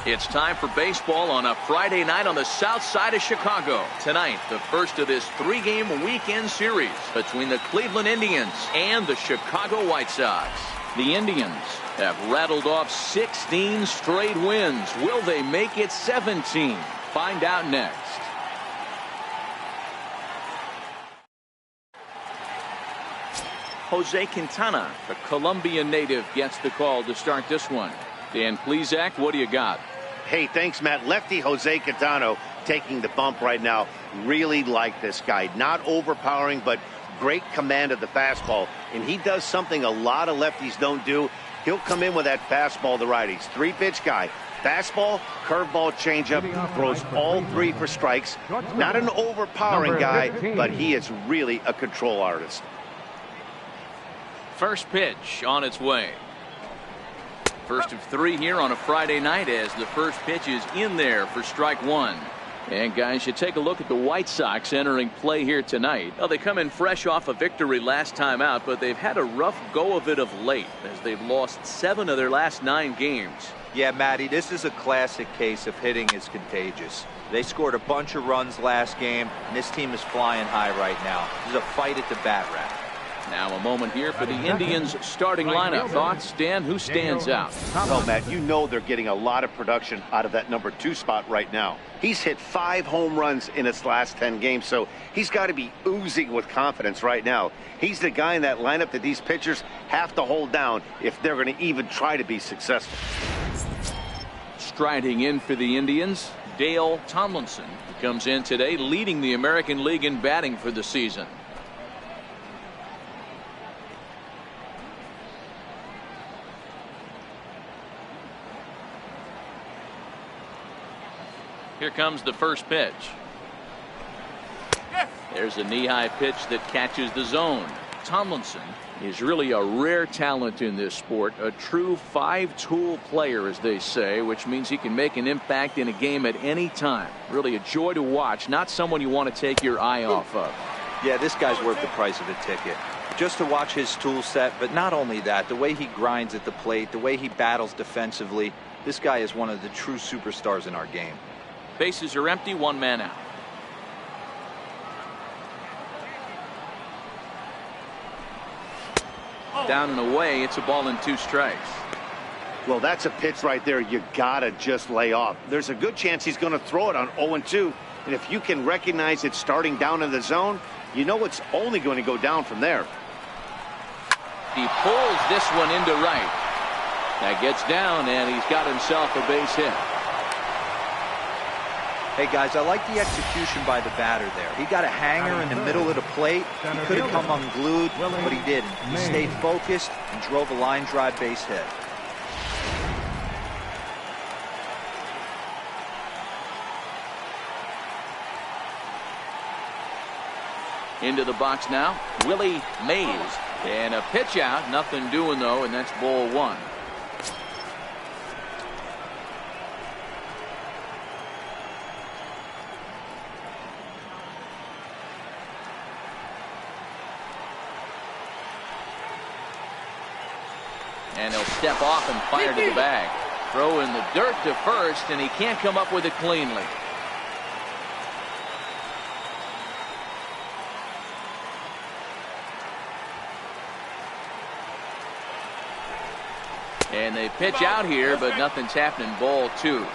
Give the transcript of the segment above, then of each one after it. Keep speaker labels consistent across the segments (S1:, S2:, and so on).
S1: It's time for baseball on a Friday night on the south side of Chicago. Tonight, the first of this three-game weekend series between the Cleveland Indians and the Chicago White Sox. The Indians have rattled off 16 straight wins. Will they make it 17? Find out next. Jose Quintana, the Colombian native, gets the call to start this one. Dan Plesac, what do you got?
S2: Hey, thanks, Matt. Lefty Jose Quintana taking the bump right now. Really like this guy. Not overpowering, but great command of the fastball. And he does something a lot of lefties don't do. He'll come in with that fastball to righties. Three-pitch guy. Fastball, curveball, changeup. Throws all three for strikes. Not an overpowering guy, but he is really a control artist.
S1: First pitch on its way. First of three here on a Friday night as the first pitch is in there for strike one. And guys, you take a look at the White Sox entering play here tonight. Well, they come in fresh off a victory last time out, but they've had a rough go of it of late as they've lost 7 of their last 9 games.
S3: Yeah, Matty, this is a classic case of hitting is contagious. They scored a bunch of runs last game, and this team is flying high right now. This is a fight at the bat rack.
S1: Now a moment here for the Indians starting lineup. Thoughts, Dan? Who stands out?
S2: Well, Matt, you know they're getting a lot of production out of that number 2 spot right now. He's hit 5 home runs in his last 10 games, so he's got to be oozing with confidence right now. He's the guy in that lineup that these pitchers have to hold down if they're going to even try to be successful.
S1: Striding in for the Indians, Dale Tomlinson. He comes in today leading the American League in batting for the season. Here comes the first pitch. There's a knee-high pitch that catches the zone. Tomlinson is really a rare talent in this sport, a true 5-tool player, as they say, which means he can make an impact in a game at any time. Really a joy to watch, not someone you want to take your eye off of.
S3: Yeah, this guy's worth the price of a ticket. Just to watch his tool set, but not only that, the way he grinds at the plate, the way he battles defensively, this guy is one of the true superstars in our game.
S1: Bases are empty, 1 man out. Down and away, it's a ball and 2 strikes.
S2: Well, that's a pitch right there you gotta just lay off. There's a good chance he's going to throw it on 0-2, and if you can recognize it starting down in the zone, you know it's only going to go down from there.
S1: He pulls this one into right. That gets down, and he's got himself a base hit.
S3: Hey, guys, I like the execution by the batter there. He got a hanger in the middle of the plate. He could have come unglued, but he didn't. He stayed focused and drove a line drive base hit.
S1: Into the box now, Willie Mays. And a pitch out, nothing doing though, and that's ball 1. And he'll step off and fire to the bag. Throw in the dirt to first, and he can't come up with it cleanly. And they pitch out here, but nothing's happening. Ball 2.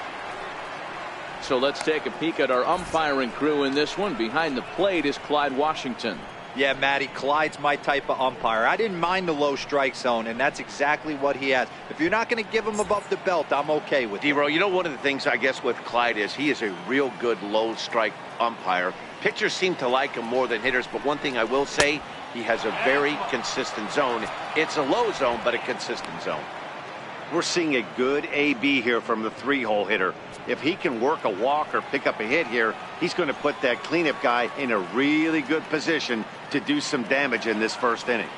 S1: So let's take a peek at our umpiring crew in this one. Behind the plate is Clyde Washington.
S3: Yeah, Matty, Clyde's my type of umpire. I didn't mind the low strike zone, and that's exactly what he has. If you're not going to give him above the belt, I'm okay with it.
S2: D-Row, you know, one of the things I guess with Clyde is he is a real good low strike umpire. Pitchers seem to like him more than hitters, but one thing I will say, he has a very consistent zone. It's a low zone, but a consistent zone. We're seeing a good AB here from the 3-hole hitter. If he can work a walk or pick up a hit here, he's going to put that cleanup guy in a really good position to do some damage in this first inning.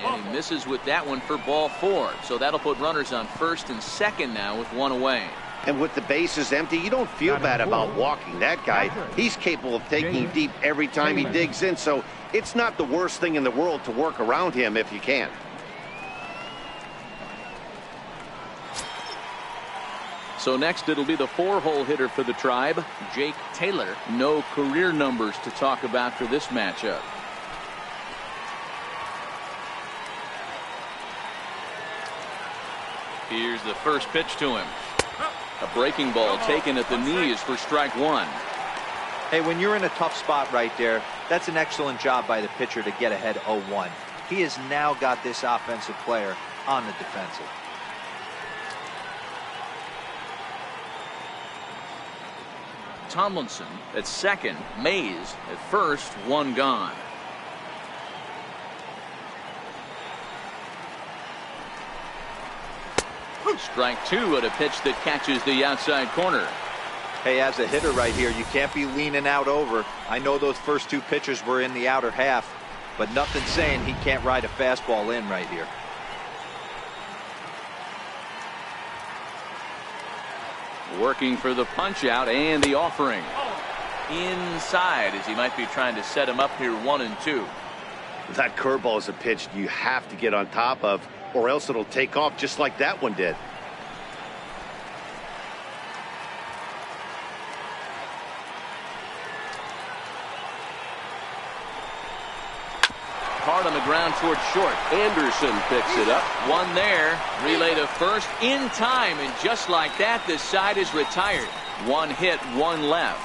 S1: And he misses with that one for ball 4. So that'll put runners on first and second now with 1 away.
S2: And with the bases empty, you don't feel bad about walking that guy. He's capable of taking deep every time he digs in, so it's not the worst thing in the world to work around him if you can.
S1: So next it'll be the 4-hole hitter for the Tribe, Jake Taylor. No career numbers to talk about for this matchup. Here's the first pitch to him. A breaking ball taken at the knees for strike one.
S3: Hey, when you're in a tough spot right there, that's an excellent job by the pitcher to get ahead 0-1. He has now got this offensive player on the defensive.
S1: Tomlinson at second, Mays at first, one gone. Strike two at a pitch that catches the outside corner.
S3: Hey, as a hitter right here, you can't be leaning out over. I know those first two pitches were in the outer half, but nothing saying he can't ride a fastball in right here.
S1: Working for the punch out and the offering. Inside as he might be trying to set him up here 1-2.
S2: That curveball is a pitch you have to get on top of, or else it'll take off just like that one did.
S1: Hard on the ground towards short. Anderson picks it up. One there. Relay to first in time, and just like that, this side is retired. One hit, one left.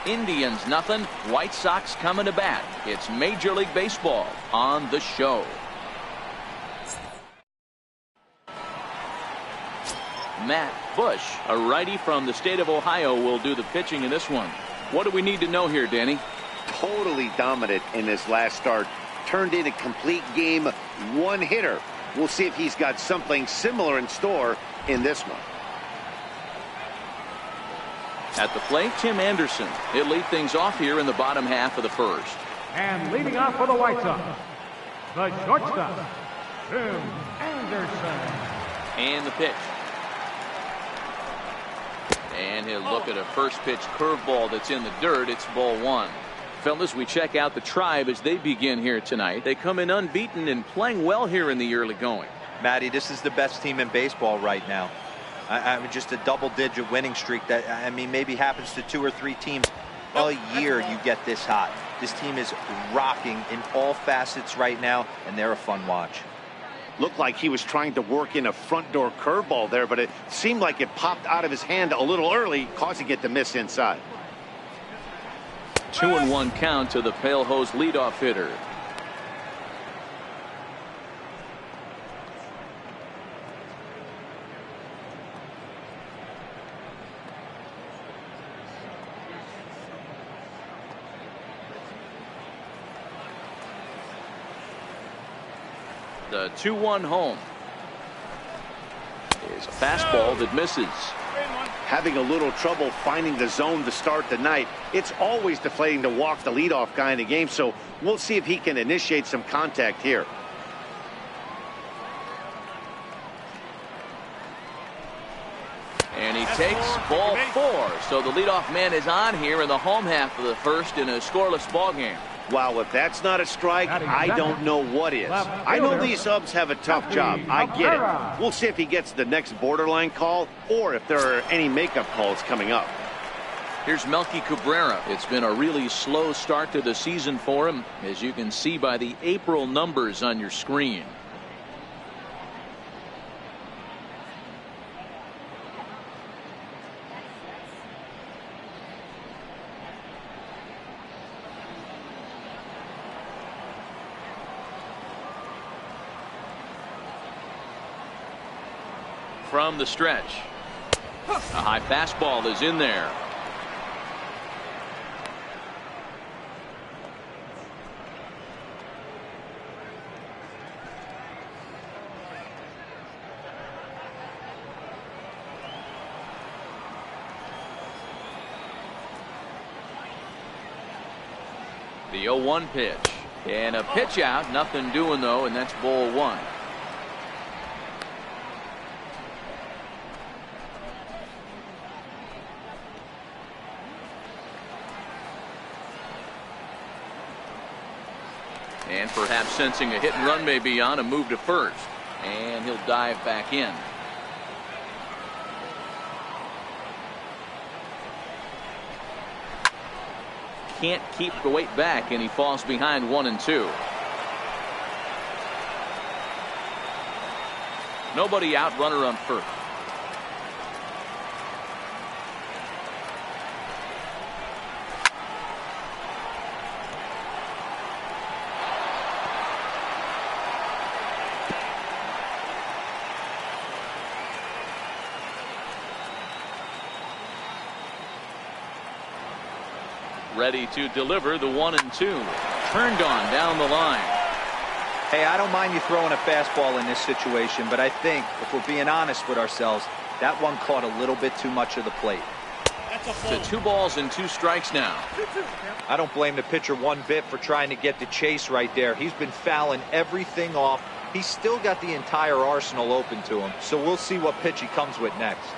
S1: Indians nothing. White Sox coming to bat. It's Major League Baseball on the show. Matt Bush, a righty from the state of Ohio, will do the pitching in this one. What do we need to know here, Danny?
S2: Totally dominant in his last start. Turned in a complete game, one hitter. We'll see if he's got something similar in store in this one.
S1: At the plate, Tim Anderson. He'll lead things off here in the bottom half of the first.
S4: And leading off for the White Sox, the shortstop, Tim Anderson.
S1: And the pitch. And he'll look at a first pitch curveball that's in the dirt. It's ball one. Fellas, we check out the Tribe as they begin here tonight. They come in unbeaten and playing well here in the early going.
S3: Matty, this is the best team in baseball right now. I mean, just a double-digit winning streak that, I mean, maybe happens to 2 or 3 teams a year. You get this hot. This team is rocking in all facets right now, and they're a fun watch.
S2: Looked like he was trying to work in a front door curveball there, but it seemed like it popped out of his hand a little early, causing it to miss inside.
S1: 2-1 count to the Pale Hose leadoff hitter. The 2-1 home is a fastball that misses.
S2: Having a little trouble finding the zone to start the night. It's always deflating to walk the leadoff guy in the game, so we'll see if he can initiate some contact here.
S1: And he takes ball 4. So the leadoff man is on here in the home half of the first in a scoreless ball game.
S2: Wow, if that's not a strike, I don't know what is. I know these subs have a tough job. I get it. We'll see if he gets the next borderline call or if there are any makeup calls coming up.
S1: Here's Melky Cabrera. It's been a really slow start to the season for him, as you can see by the April numbers on your screen. From the stretch, a high fastball is in there. The 0-1 pitch and a pitch out, nothing doing though, and that's ball 1. And perhaps sensing a hit and run may be on, a move to first. And he'll dive back in. can't keep the weight back, and he falls behind 1-2. Nobody out, runner on first. Ready to deliver the 1-2. Turned on down the line.
S3: Hey, I don't mind you throwing a fastball in this situation, but I think if we're being honest with ourselves, that one caught a little bit too much of the plate.
S1: To 2 balls and 2 strikes now.
S3: I don't blame the pitcher one bit for trying to get the chase right there. He's been fouling everything off. He's still got the entire arsenal open to him, so we'll see what pitch he comes with next.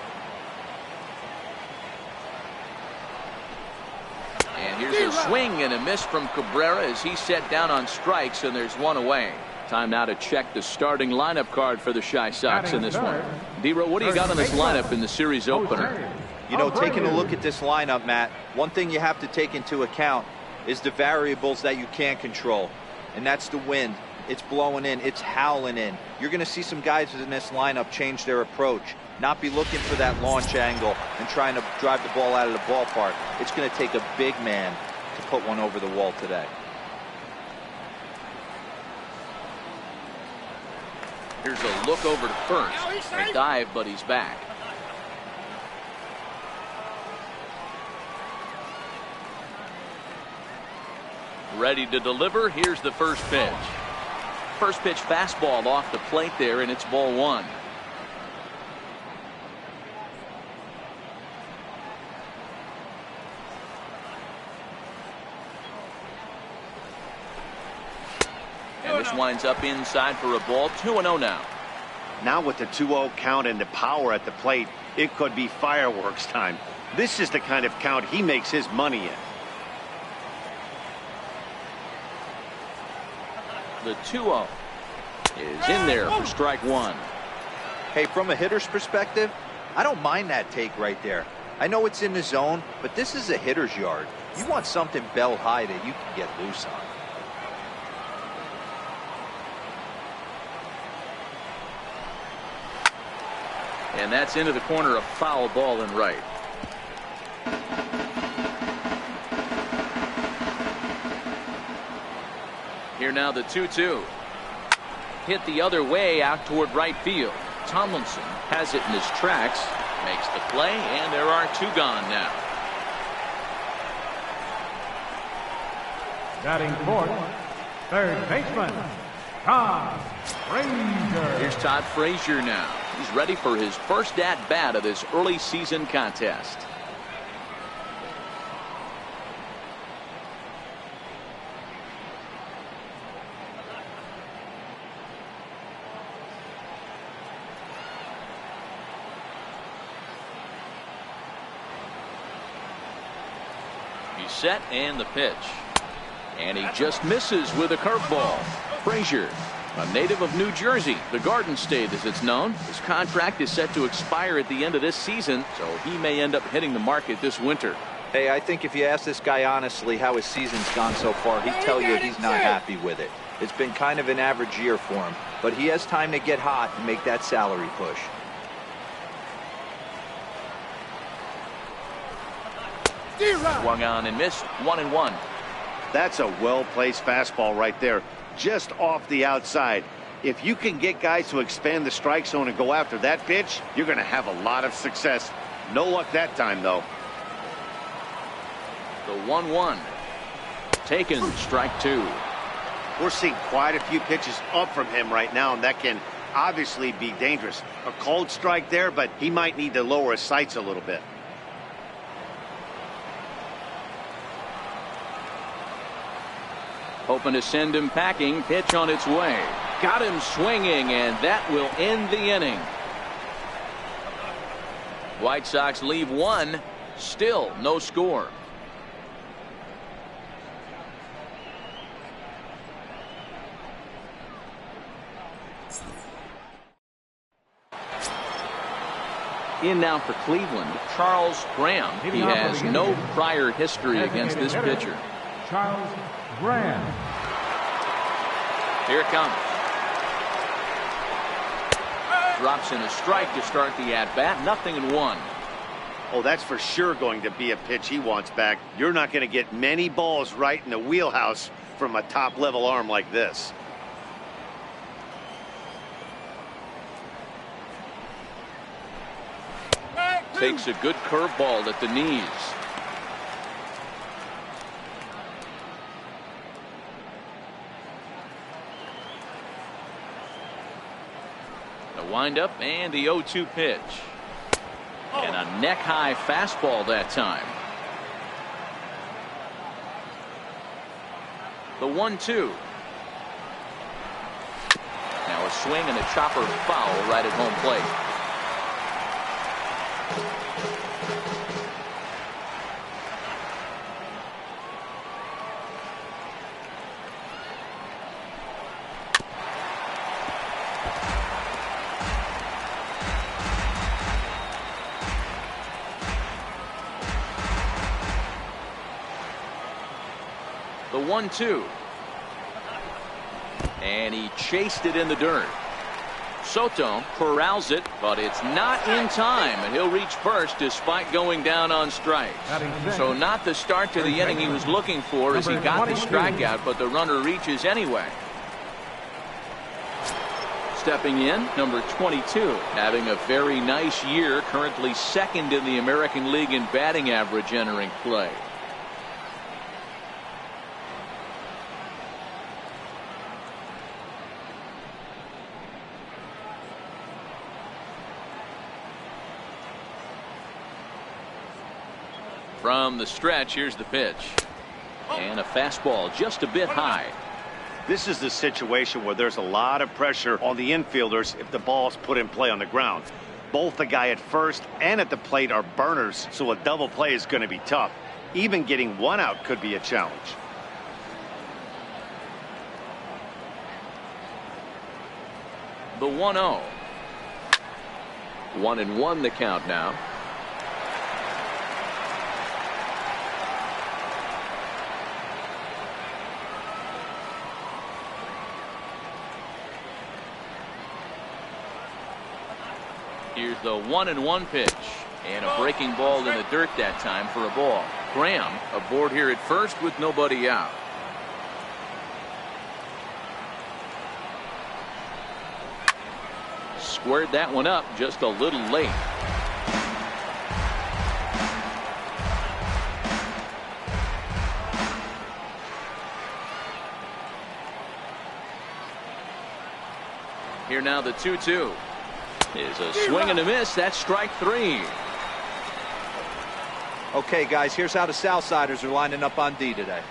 S1: And here's a swing and a miss from Cabrera as he's set down on strikes, and there's 1 away. Time now to check the starting lineup card for the Chi Sox in this one. D-Row, what do you got on this lineup in the series opener?
S3: You know, taking a look at this lineup, Matt, one thing you have to take into account is the variables that you can't control, and that's the wind. It's blowing in, it's howling in. You're going to see some guys in this lineup change their approach, not be looking for that launch angle and trying to drive the ball out of the ballpark. It's going to take a big man to put one over the wall today.
S1: Here's a look over to first. A dive, but he's back. Ready to deliver. Here's the first pitch. First pitch fastball off the plate there, and it's ball 1. And this winds up inside for a ball. 2-0 now.
S2: Now with the 2-0 count and the power at the plate, it could be fireworks time. This is the kind of count he makes his money in.
S1: The 2-0 is in there for strike 1.
S3: Hey, from a hitter's perspective, I don't mind that take right there. I know it's in the zone, but this is a hitter's yard. You want something bell high that you can get loose on.
S1: And that's into the corner, a foul ball and right. Here now the 2-2. Hit the other way out toward right field. Tomlinson has it in his tracks, makes the play, and there are 2 gone now.
S4: Batting fourth, third baseman, Todd Frazier.
S1: Here's Todd Frazier now. He's ready for his first at-bat of this early season contest. He's set, and the pitch. And he just misses with a curveball. Frazier, a native of New Jersey, the Garden State as it's known. His contract is set to expire at the end of this season, so he may end up hitting the market this winter.
S3: Hey, I think if you ask this guy honestly how his season's gone so far, he'd tell you he's not happy with it. It's been kind of an average year for him, but he has time to get hot and make that salary push.
S1: Swung on and missed. 1-1.
S2: That's a well-placed fastball right there, just off the outside. If you can get guys to expand the strike zone and go after that pitch, you're going to have a lot of success. No luck that time, though.
S1: The 1-1. Taken, strike 2.
S2: We're seeing quite a few pitches up from him right now, and that can obviously be dangerous. A cold strike there, but he might need to lower his sights a little bit.
S1: Hoping to send him packing. Pitch on its way. Got him swinging, and that will end the inning. White Sox leave 1. Still no score. In now for Cleveland, Charles Graham. He has no prior history against this pitcher.
S4: Charles Graham.
S1: Here it comes. Drops in a strike to start the at-bat. 0-1.
S2: Oh, that's for sure going to be a pitch he wants back. You're not going to get many balls right in the wheelhouse from a top-level arm like this.
S1: Takes a good curveball at the knees. The windup and the 0-2 pitch. And a neck-high fastball that time. The 1-2. Now a swing and a chopper foul right at home plate. The 1-2. And he chased it in the dirt. Soto corrals it, but it's not in time, and he'll reach first despite going down on strikes. So not the start to the inning he was looking for as he got the strikeout, but the runner reaches anyway. Stepping in, number 22, having a very nice year, currently second in the American League in batting average entering play. From the stretch, here's the pitch. And a fastball just a bit high.
S2: This is the situation where there's a lot of pressure on the infielders if the ball's put in play on the ground. Both the guy at first and at the plate are burners, so a double play is going to be tough. Even getting one out could be a challenge.
S1: The 1-0. 1-1 the count now. Here's the 1-1 pitch, and a breaking ball in the dirt that time for a ball. Graham aboard here at first with nobody out. Squared that one up just a little late. Here now the 2-2. Is a swing and a miss. That's strike 3.
S3: Okay, guys, here's how the Southsiders are lining up on D today.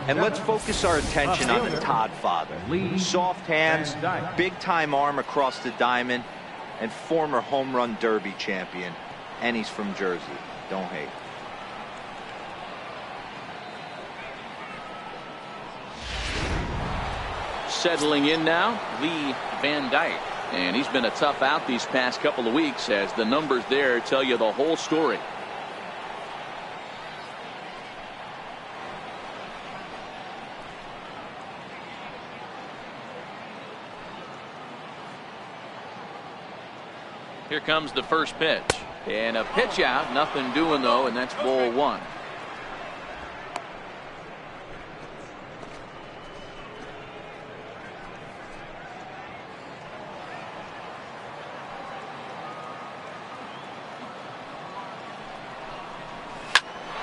S3: And let's focus our attention on the Todd father. Soft hands, big-time arm across the diamond, and former home run derby champion. And he's from Jersey. Don't hate.
S1: Settling in now, Lee Van Dyke. And he's been a tough out these past couple of weeks as the numbers there tell you the whole story. Here comes the first pitch. And a pitch out, nothing doing though, and that's ball 1.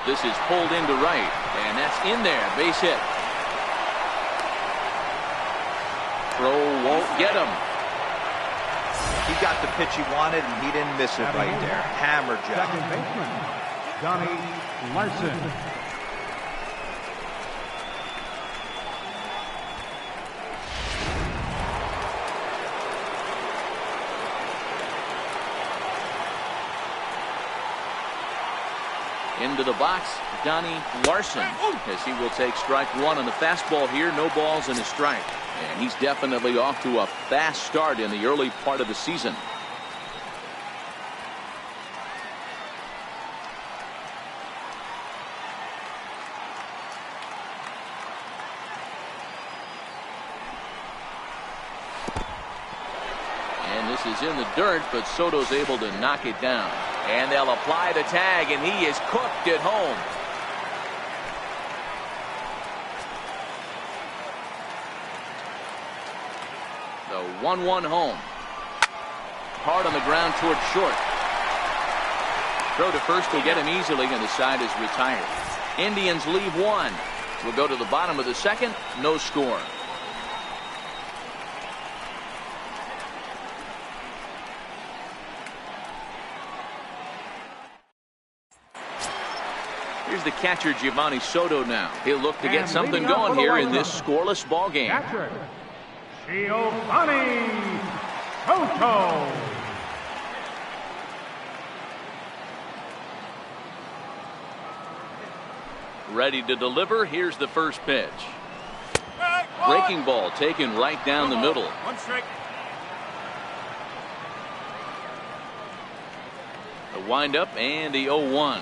S1: This is pulled into right, and that's in there. Base hit. Throw won't get him.
S3: He got the pitch he wanted, and he didn't miss it right there. Hammer job.
S4: Second baseman, Johnny Larson.
S1: Into the box, Donnie Larson, as he will take strike 1 on the fastball here. No balls and a strike. And he's definitely off to a fast start in the early part of the season. This is in the dirt, but Soto's able to knock it down. And they'll apply the tag, and he is cooked at home. The 1-1 home. Hard on the ground towards short. Throw to first will get him easily, and the side is retired. Indians leave one. We'll go to the bottom of the second. No score. Here's the catcher, Giovanni Soto now. He'll look to get something going here in this scoreless ball game.
S4: Catcher, Giovanni Soto.
S1: Ready to deliver. Here's the first pitch. Breaking ball taken right down the middle.
S5: One strike.
S1: The windup and the 0-1.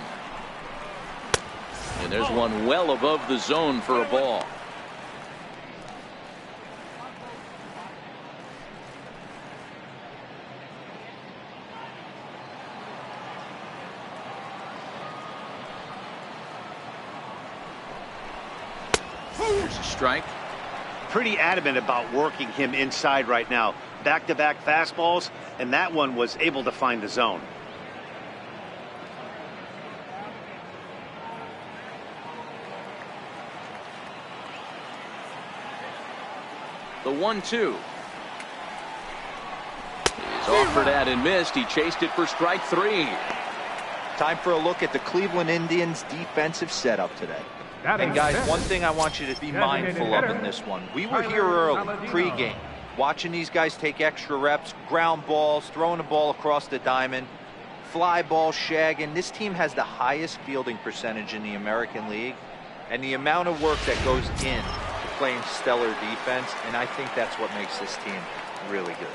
S1: And there's one well above the zone for a ball. Here's a strike.
S6: Pretty adamant about working him inside right now. Back-to-back fastballs, and that one was able to find the zone.
S1: The 1-2 is offered at and missed. He chased it for strike three.
S3: Time for a look at the Cleveland Indians defensive setup today. And guys, one thing I want you to be mindful of in this one. We were here early, pregame, watching these guys take extra reps, ground balls, throwing the ball across the diamond, fly ball, shagging. This team has the highest fielding percentage in the American League, and the amount of work that goes in to playing stellar defense, and I think that's what makes this team really good.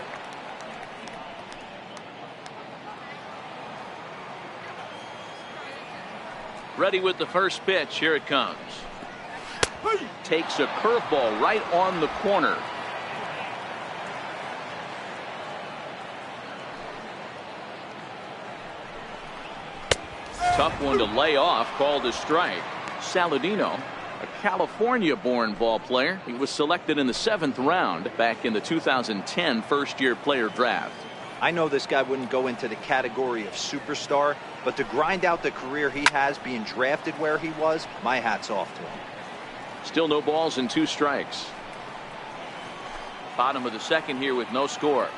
S1: Ready with the first pitch. Here it comes. Takes a curveball right on the corner. Tough one to lay off, called a strike. Saladino, a California-born ball player. He was selected in the 7th round back in the 2010 first-year player draft.
S3: I know this guy wouldn't go into the category of superstar, but to grind out the career he has being drafted where he was, my hat's off to him.
S1: Still no balls and 2 strikes. Bottom of the second here with no score.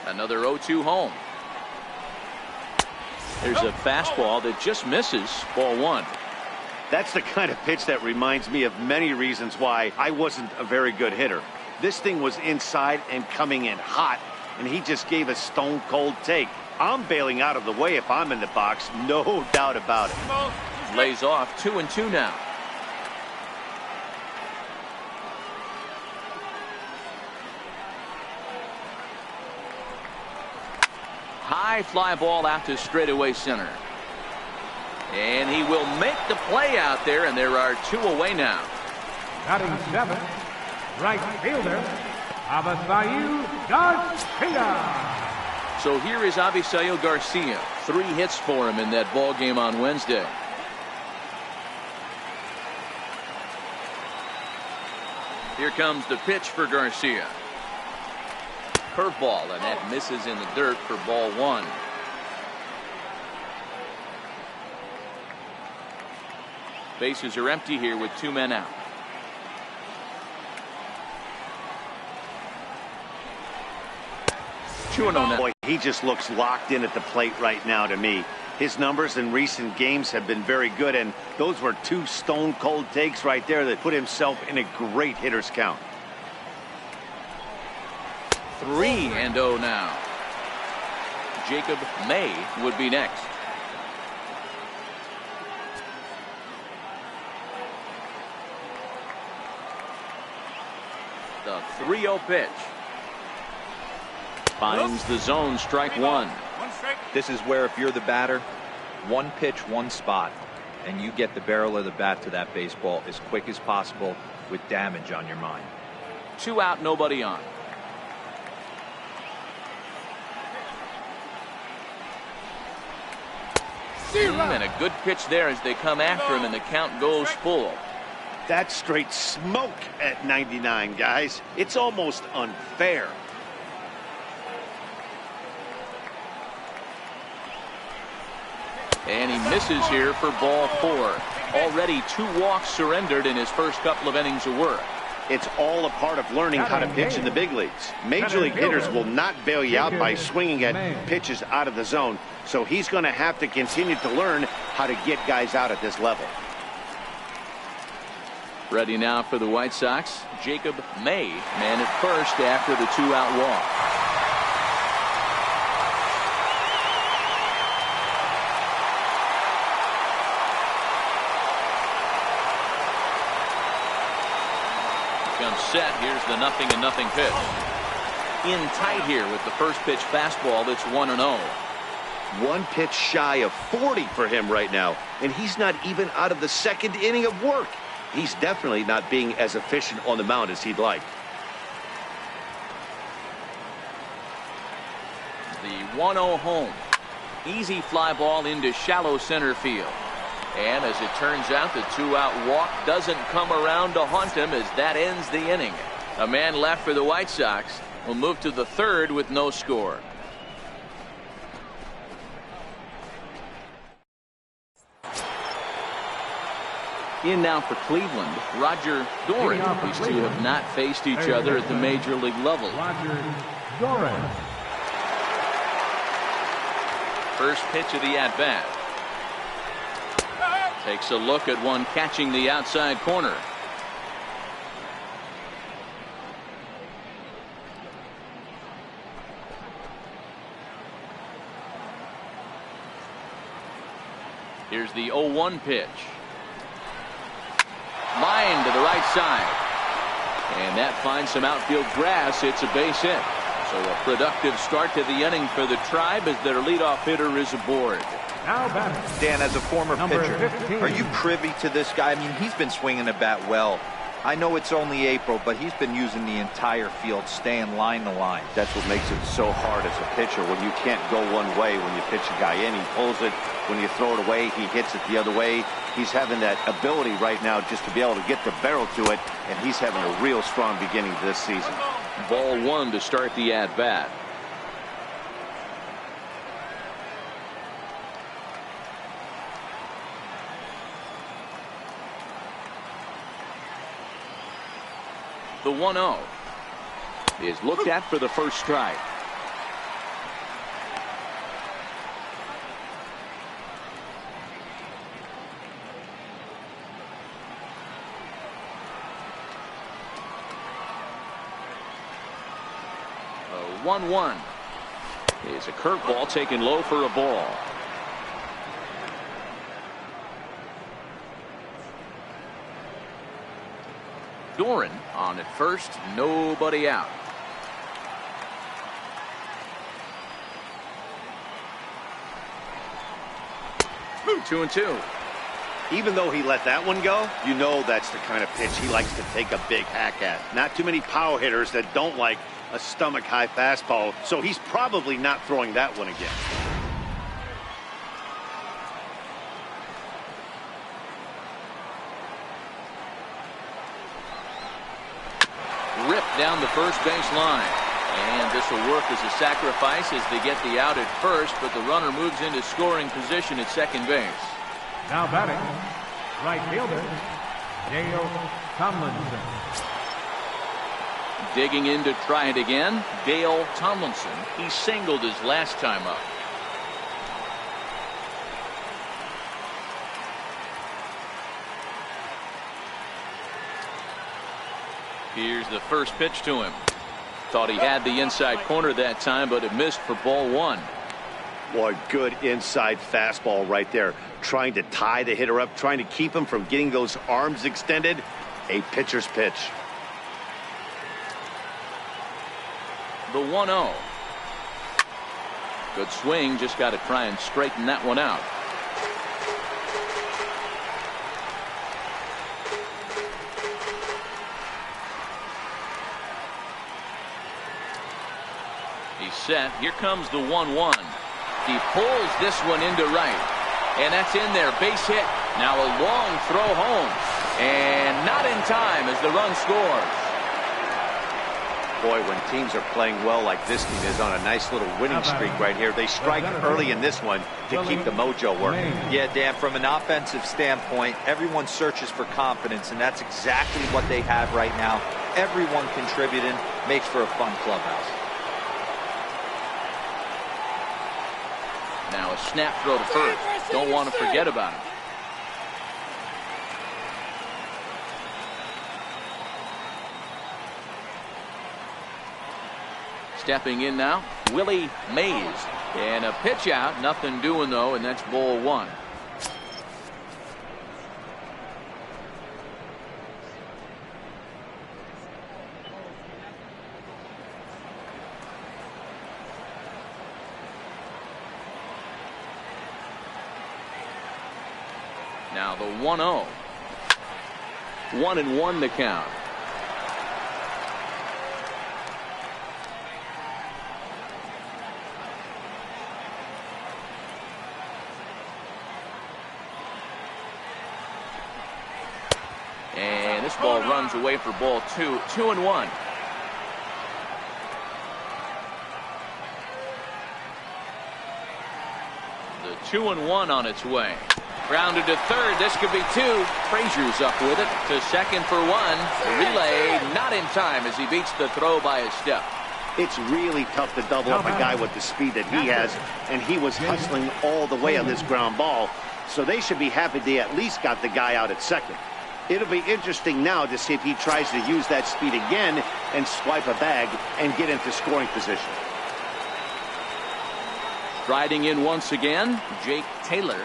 S1: Another 0-2 home. There's a fastball that just misses. Ball 1.
S6: That's the kind of pitch that reminds me of many reasons why I wasn't a very good hitter. This thing was inside and coming in hot, and he just gave a stone cold take. I'm bailing out of the way if I'm in the box, no doubt about it.
S1: Lays off. 2-2 now. High fly ball out to straightaway center. And he will make the play out there, and there are 2 away now.
S4: Batting 7th, right fielder, Avisail Garcia.
S1: So here is Avisail Garcia. 3 hits for him in that ball game on Wednesday. Here comes the pitch for Garcia. Curveball, and that misses in the dirt for ball 1. Bases are empty here with 2 men out.
S6: Boy, he just looks locked in at the plate right now to me. His numbers in recent games have been very good, and those were 2 stone cold takes right there that put himself in a great hitter's count.
S1: 3-0 now. Jacob May would be next. The 3-0 pitch. Finds the zone, strike 1.
S5: One strike.
S3: This is where, if you're the batter, one pitch, one spot, and you get the barrel of the bat to that baseball as quick as possible with damage on your mind.
S1: 2 out, nobody on. And a good pitch there as they come after him, and the count goes full.
S6: That's straight smoke at 99, guys. It's almost unfair.
S1: And he misses here for ball 4. Already 2 walks surrendered in his first couple of innings of work.
S6: It's all a part of learning how to pitch in the big leagues. Major league hitters will not bail you out by swinging at pitches out of the zone. So he's going to have to continue to learn how to get guys out at this level.
S1: Ready now for the White Sox, Jacob May, man at first after the 2-out walk. Comes set. Here's the 0-0 pitch. In tight here with the first pitch fastball that's 1-0.
S2: 1 pitch shy of 40 for him right now, and he's not even out of the 2nd inning of work. He's definitely not being as efficient on the mound as he'd like.
S1: The 1-0 home. Easy fly ball into shallow center field. And as it turns out, the 2-out walk doesn't come around to haunt him as that ends the inning. A man left for the White Sox will move to the 3rd with no score. In now for Cleveland, Roger Doran. These two have not faced each other at the major league level.
S4: Roger Doran.
S1: First pitch of the at-bat. Takes a look at one catching the outside corner. Here's the 0-1 pitch. Line to the right side. And that finds some outfield grass. It's a base hit. So a productive start to the inning for the Tribe as their leadoff hitter is aboard.
S4: Now batting.
S3: Dan, as a former
S4: Number
S3: pitcher,
S4: 15.
S3: are you privy to this guy? I mean, he's been swinging the bat well. I know it's only April, but he's been using the entire field, staying line to line.
S6: That's what makes it so hard as a pitcher when you can't go one way when you pitch a guy in. He pulls it. When you throw it away, he hits it the other way. He's having that ability right now just to be able to get the barrel to it, and he's having a real strong beginning to this season.
S1: Ball 1 to start the at-bat. The 1-0 is looked at for the first strike. A 1-1 is a curveball taken low for a ball. Doran on at first, nobody out. Two and two.
S6: Even though he let that one go, you know that's the kind of pitch he likes to take a big hack at. Not too many power hitters that don't like a stomach-high fastball, so he's probably not throwing that one again.
S1: Ripped down the first base line. And this will work as a sacrifice as they get the out at first, but the runner moves into scoring position at second base.
S4: Now batting, right fielder, Dale Tomlinson.
S1: Digging in to try it again, Dale Tomlinson. He singled his last time up. Here's the first pitch to him. Thought he had the inside corner that time, but it missed for ball 1.
S6: Boy, good inside fastball right there. Trying to tie the hitter up, trying to keep him from getting those arms extended. A pitcher's pitch. The
S1: 1-0. Good swing, just got to try and straighten that one out. He's set. Here comes the 1-1. He pulls this one into right. And that's in there. Base hit. Now a long throw home. And not in time as the run scores.
S6: Boy, when teams are playing well like this team is on a nice little winning streak right here, they strike early in this one to keep the mojo working.
S3: Yeah, Dan, from an offensive standpoint, everyone searches for confidence, and that's exactly what they have right now. Everyone contributing makes for a fun clubhouse.
S1: Now a snap throw to first. Don't want to forget about him. Stepping in now, Willie Mays. And a pitch out. Nothing doing, though, and that's ball one. Now the 1-0. 1-1 the count. And this ball runs away for ball two. 2-1. The 2-1 on its way. Grounded to third. This could be two. Frazier's up with it to second for one. The relay not in time as he beats the throw by a step.
S6: It's really tough to double up a guy with the speed that he has, and he was hustling all the way on this ground ball, so they should be happy they at least got the guy out at second. It'll be interesting now to see if he tries to use that speed again and swipe a bag and get into scoring position.
S1: Riding in once again, Jake Taylor.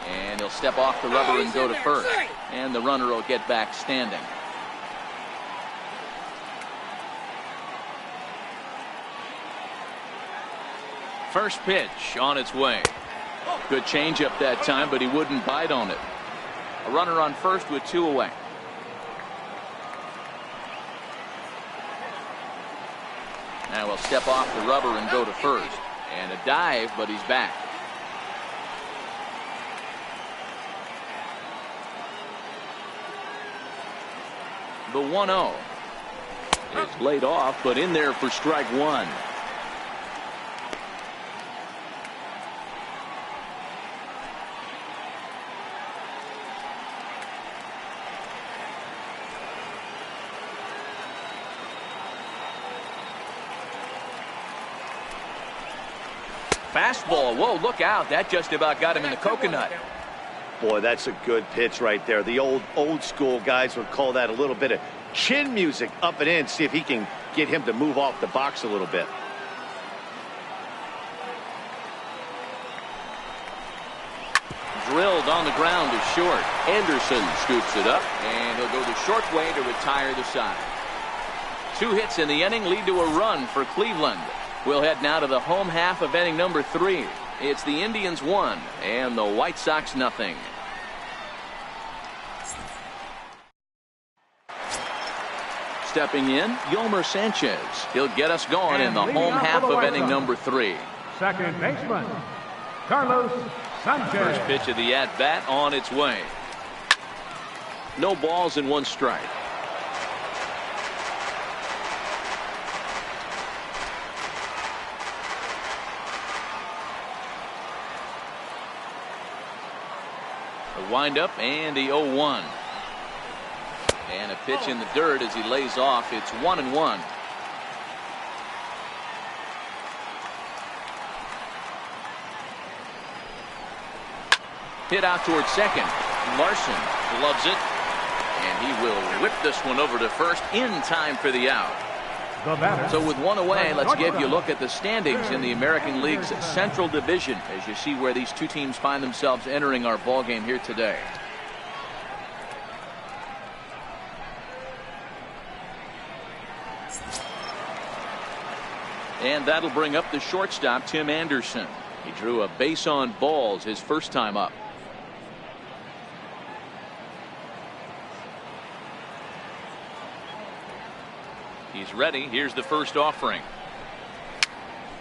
S1: And he'll step off the rubber and go to first. And the runner will get back standing. First pitch on its way. Good changeup that time, but he wouldn't bite on it. A runner on first with two away. Now he'll step off the rubber and go to first. And a dive, but he's back. The 1-0 is laid off, but in there for strike one. Fastball. Whoa, look out. That just about got him in the coconut.
S6: Boy, that's a good pitch right there. The old school guys would call that a little bit of chin music up and in. See if he can get him to move off the box a little bit.
S1: Drilled on the ground to short. Anderson scoops it up, and he'll go the short way to retire the side. 2 hits in the inning lead to a run for Cleveland. We'll head now to the home half of inning number 3. It's the Indians 1 and the White Sox nothing. Stepping in, Yolmer Sanchez. He'll get us going in the home half of inning number 3.
S4: Second baseman, Carlos Sanchez.
S1: First pitch of the at-bat on its way. No balls and 1 strike. The windup and the 0-1. And a pitch in the dirt as he lays off. It's 1-1. Hit out towards second. Larson loves it. And he will whip this one over to first in time for the out. So with 1 away, let's give you a look at the standings in the American League's Central Division as you see where these two teams find themselves entering our ball game here today. And that'll bring up the shortstop, Tim Anderson. He drew a base on balls his first time up. He's ready. Here's the first offering.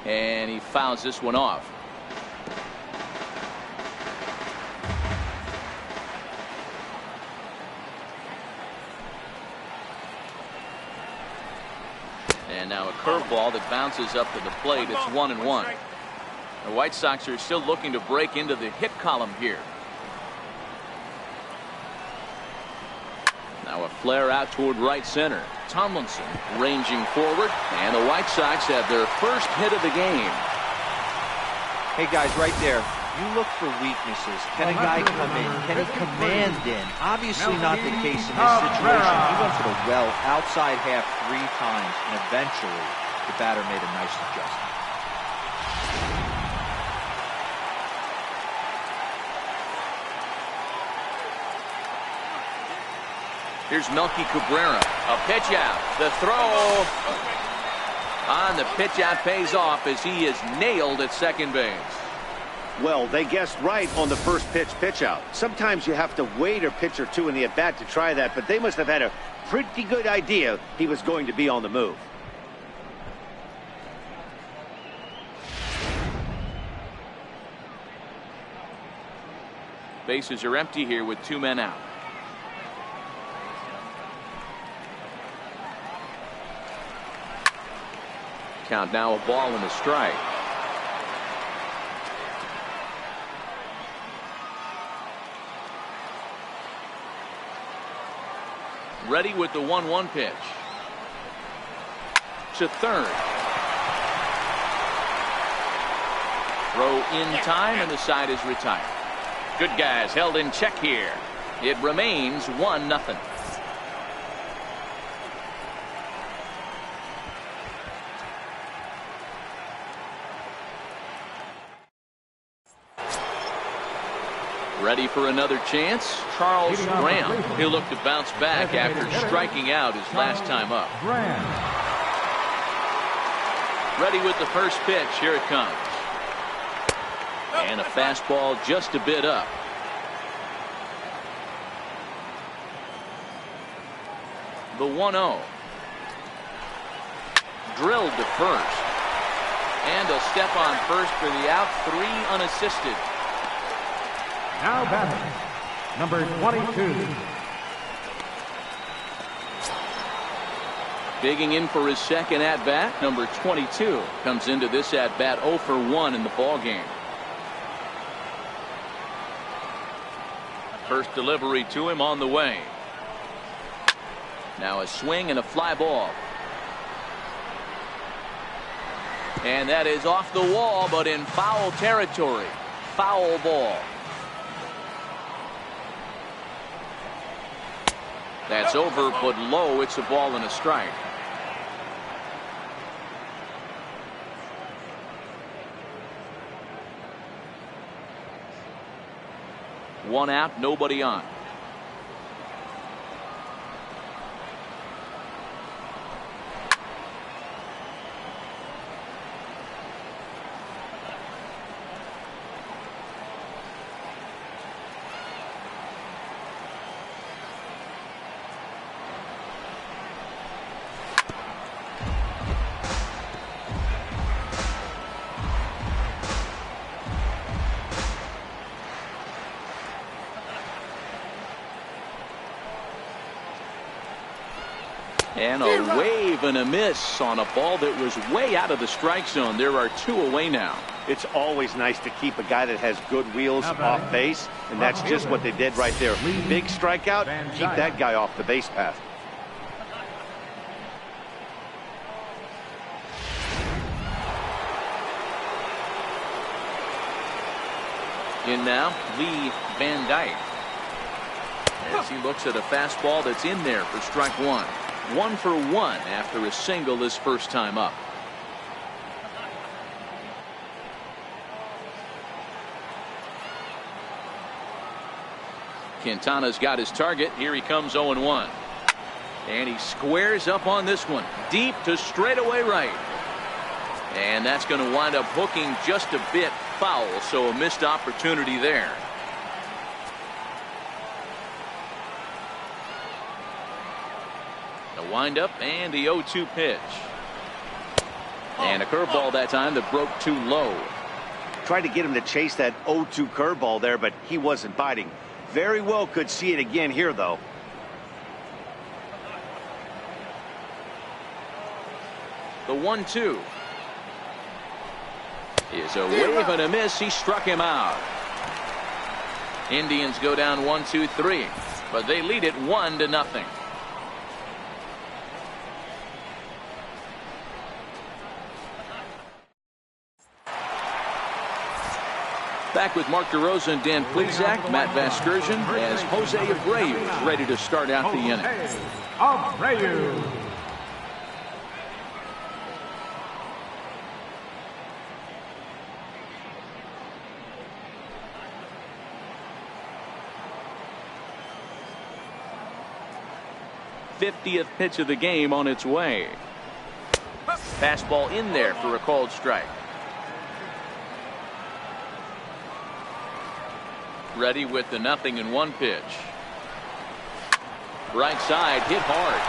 S1: And he fouls this one off. And now a curveball that bounces up to the plate. It's 1-1. The White Sox are still looking to break into the hit column here. Now a flare out toward right center. Tomlinson ranging forward, and the White Sox have their first hit of the game.
S3: Hey guys, right there, you look for weaknesses. Can a guy come in? Can he command in? Obviously not the case in this situation. He went for the well outside half 3 times, and eventually the batter made a nice adjustment.
S1: Here's Melky Cabrera. A pitch out. The throw on the pitch out pays off as he is nailed at second base.
S6: Well, they guessed right on the first pitch out. Sometimes you have to wait a pitch or two in the at-bat to try that, but they must have had a pretty good idea he was going to be on the move.
S1: Bases are empty here with 2 men out. Count now a ball and a strike. Ready with the 1-1 pitch. To third. Throw in time and the side is retired. Good guys held in check here. It remains 1-0. Ready for another chance? Charles Graham. He'll look to bounce back after striking out his last time up. Ready with the first pitch. Here it comes. And a fastball just a bit up. The 1-0. Drilled to first. And a step on first for the out. 3 unassisted.
S4: Now batting, number 22.
S1: Digging in for his second at-bat, number 22 comes into this at-bat 0 for 1 in the ball game. First delivery to him on the way. Now a swing and a fly ball. And that is off the wall, but in foul territory. Foul ball. That's over, but low. It's a ball and a strike. One out, nobody on. And a wave and a miss on a ball that was way out of the strike zone. There are 2 away now.
S6: It's always nice to keep a guy that has good wheels off base, and that's just what they did right there. Big strikeout, keep that guy off the base path.
S1: In now, Lee Van Dyke. As he looks at a fastball that's in there for strike 1. 1 for 1 after a single his first time up. Quintana's got his target. Here he comes 0-1. And he squares up on this one. Deep to straightaway right. And that's going to wind up hooking just a bit foul, so a missed opportunity there. The windup and the 0-2 pitch. And a curveball that time that broke too low.
S6: Tried to get him to chase that 0-2 curveball there, but he wasn't biting. Very well could see it again here, though.
S1: The 1-2 is a wave and a miss. He struck him out. Indians go down 1-2-3, but they lead it 1-0. Back with Mark DeRosa and Dan Plesac, Matt Vasgersian, as Jose Abreu is ready to start out the inning.
S4: Abreu.
S1: '50th pitch of the game on its way. Fastball in there for a called strike. Ready with the 0-1 pitch. Right side hit hard,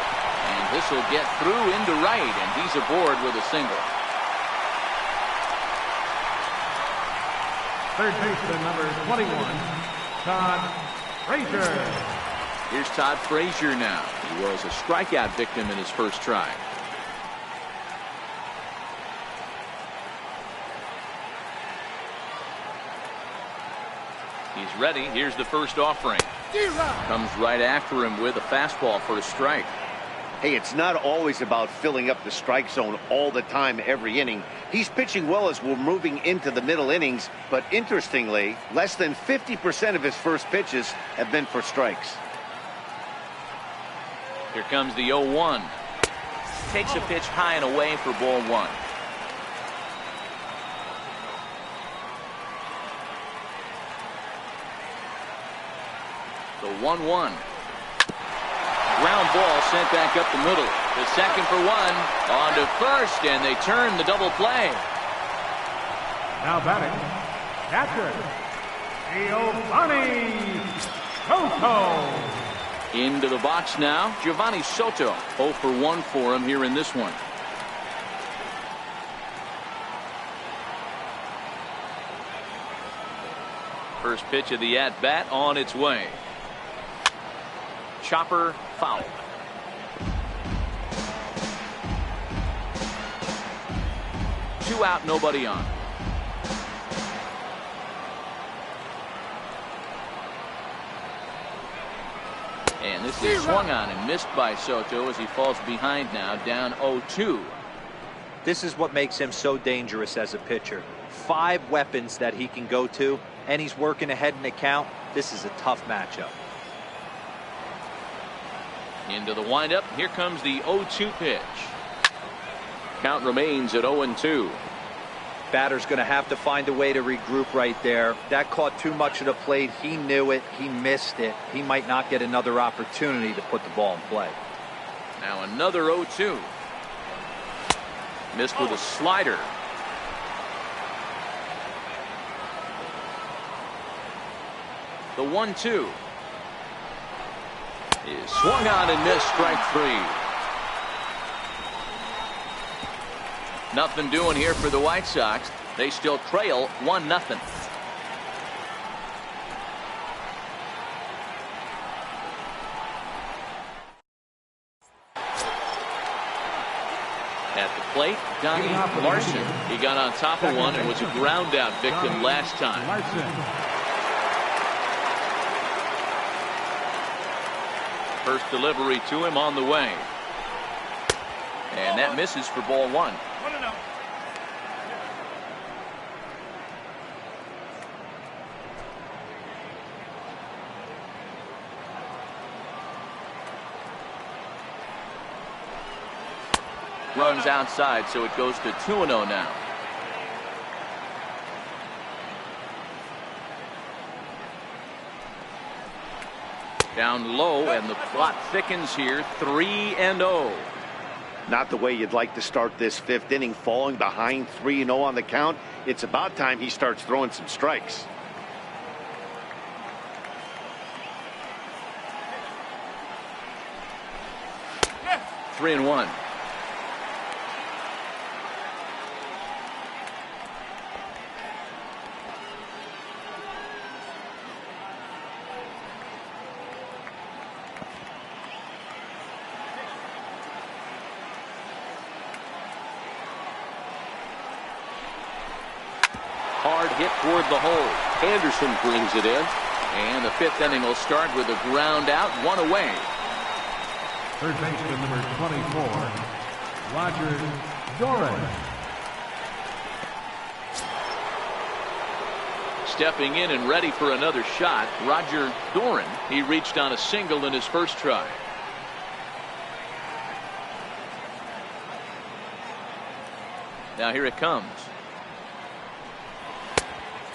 S1: and this will get through into right, and he's aboard with a single.
S4: Third baseman number 21, Todd Frazier.
S1: Here's Todd Frazier now. He was a strikeout victim in his first try. He's ready. Here's the first offering. Comes right after him with a fastball for a strike.
S6: Hey, it's not always about filling up the strike zone all the time every inning. He's pitching well as we're moving into the middle innings, but interestingly, less than 50% of his first pitches have been for strikes.
S1: Here comes the 0-1. Takes a pitch high and away for ball one. The 1-1. Ground ball sent back up the middle. The second for one. On to first, and they turn the double play.
S4: Now batting, catcher, Giovanni Soto.
S1: Into the box now, Giovanni Soto. 0 for 1 for him here in this one. First pitch of the at-bat on its way. Chopper foul. Two out, nobody on. And this is swung on and missed by Soto as he falls behind now, down 0-2.
S3: This is what makes him so dangerous as a pitcher. 5 weapons that he can go to, and he's working ahead in the count. This is a tough matchup.
S1: Into the windup. Here comes the 0-2 pitch. Count remains at 0-2.
S3: Batter's going to have to find a way to regroup right there. That caught too much of the plate. He knew it. He missed it. He might not get another opportunity to put the ball in play.
S1: Now another 0-2. Missed with a slider. The 1-2 is swung on and missed, strike 3. Nothing doing here for the White Sox. They still trail 1-0. At the plate, Donnie Larson. He got on top of one and was a ground out victim last time. First delivery to him on the way. And that misses for ball 1. Runs outside, so it goes to 2-0 now. Down low, and the plot thickens here. 3-0.
S6: Not the way you'd like to start this fifth inning, falling behind 3-0 on the count. It's about time he starts throwing some strikes.
S1: Yeah. 3-1. Hard hit toward the hole. Anderson brings it in. And the fifth inning will start with a ground out, 1 away.
S4: Third baseman number 24, Roger Doran.
S1: Stepping in and ready for another shot, Roger Doran. He reached on a single in his first try. Now here it comes.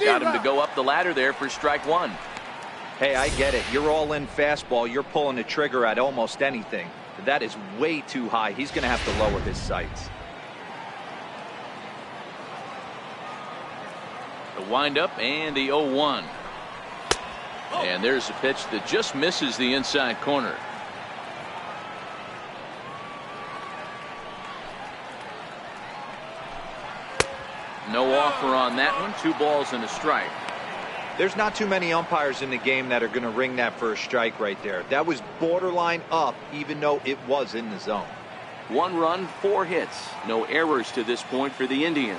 S1: Got him to go up the ladder there for strike one.
S3: Hey, I get it. You're all in fastball. You're pulling the trigger at almost anything. But that is way too high. He's going to have to lower his sights.
S1: The windup and the 0-1. And there's a pitch that just misses the inside corner. No offer on that one. 2 balls and a strike.
S3: There's not too many umpires in the game that are going to ring that first strike right there. That was borderline up, even though it was in the zone.
S1: 1 run, 4 hits. No errors to this point for the Indians.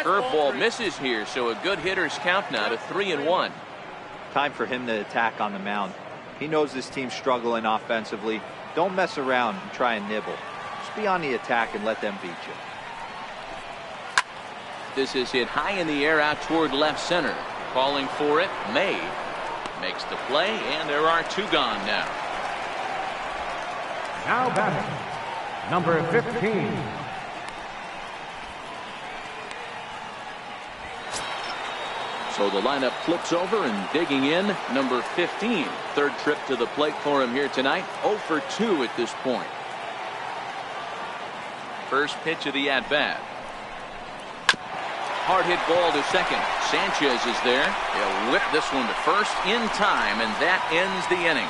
S1: Curveball misses here, so a good hitter's count now to 3-1.
S3: Time for him to attack on the mound. He knows this team's struggling offensively. Don't mess around and try and nibble. Just be on the attack and let them beat you.
S1: This is hit high in the air out toward left center. Calling for it, May makes the play, and there are 2 gone now.
S4: Now batting, number 15.
S1: So the lineup flips over, and digging in, number 15. Third trip to the plate for him here tonight. 0 for 2 at this point. First pitch of the at-bat. Hard hit ball to second. Sanchez is there. He'll whip this one to first in time, and that ends the inning.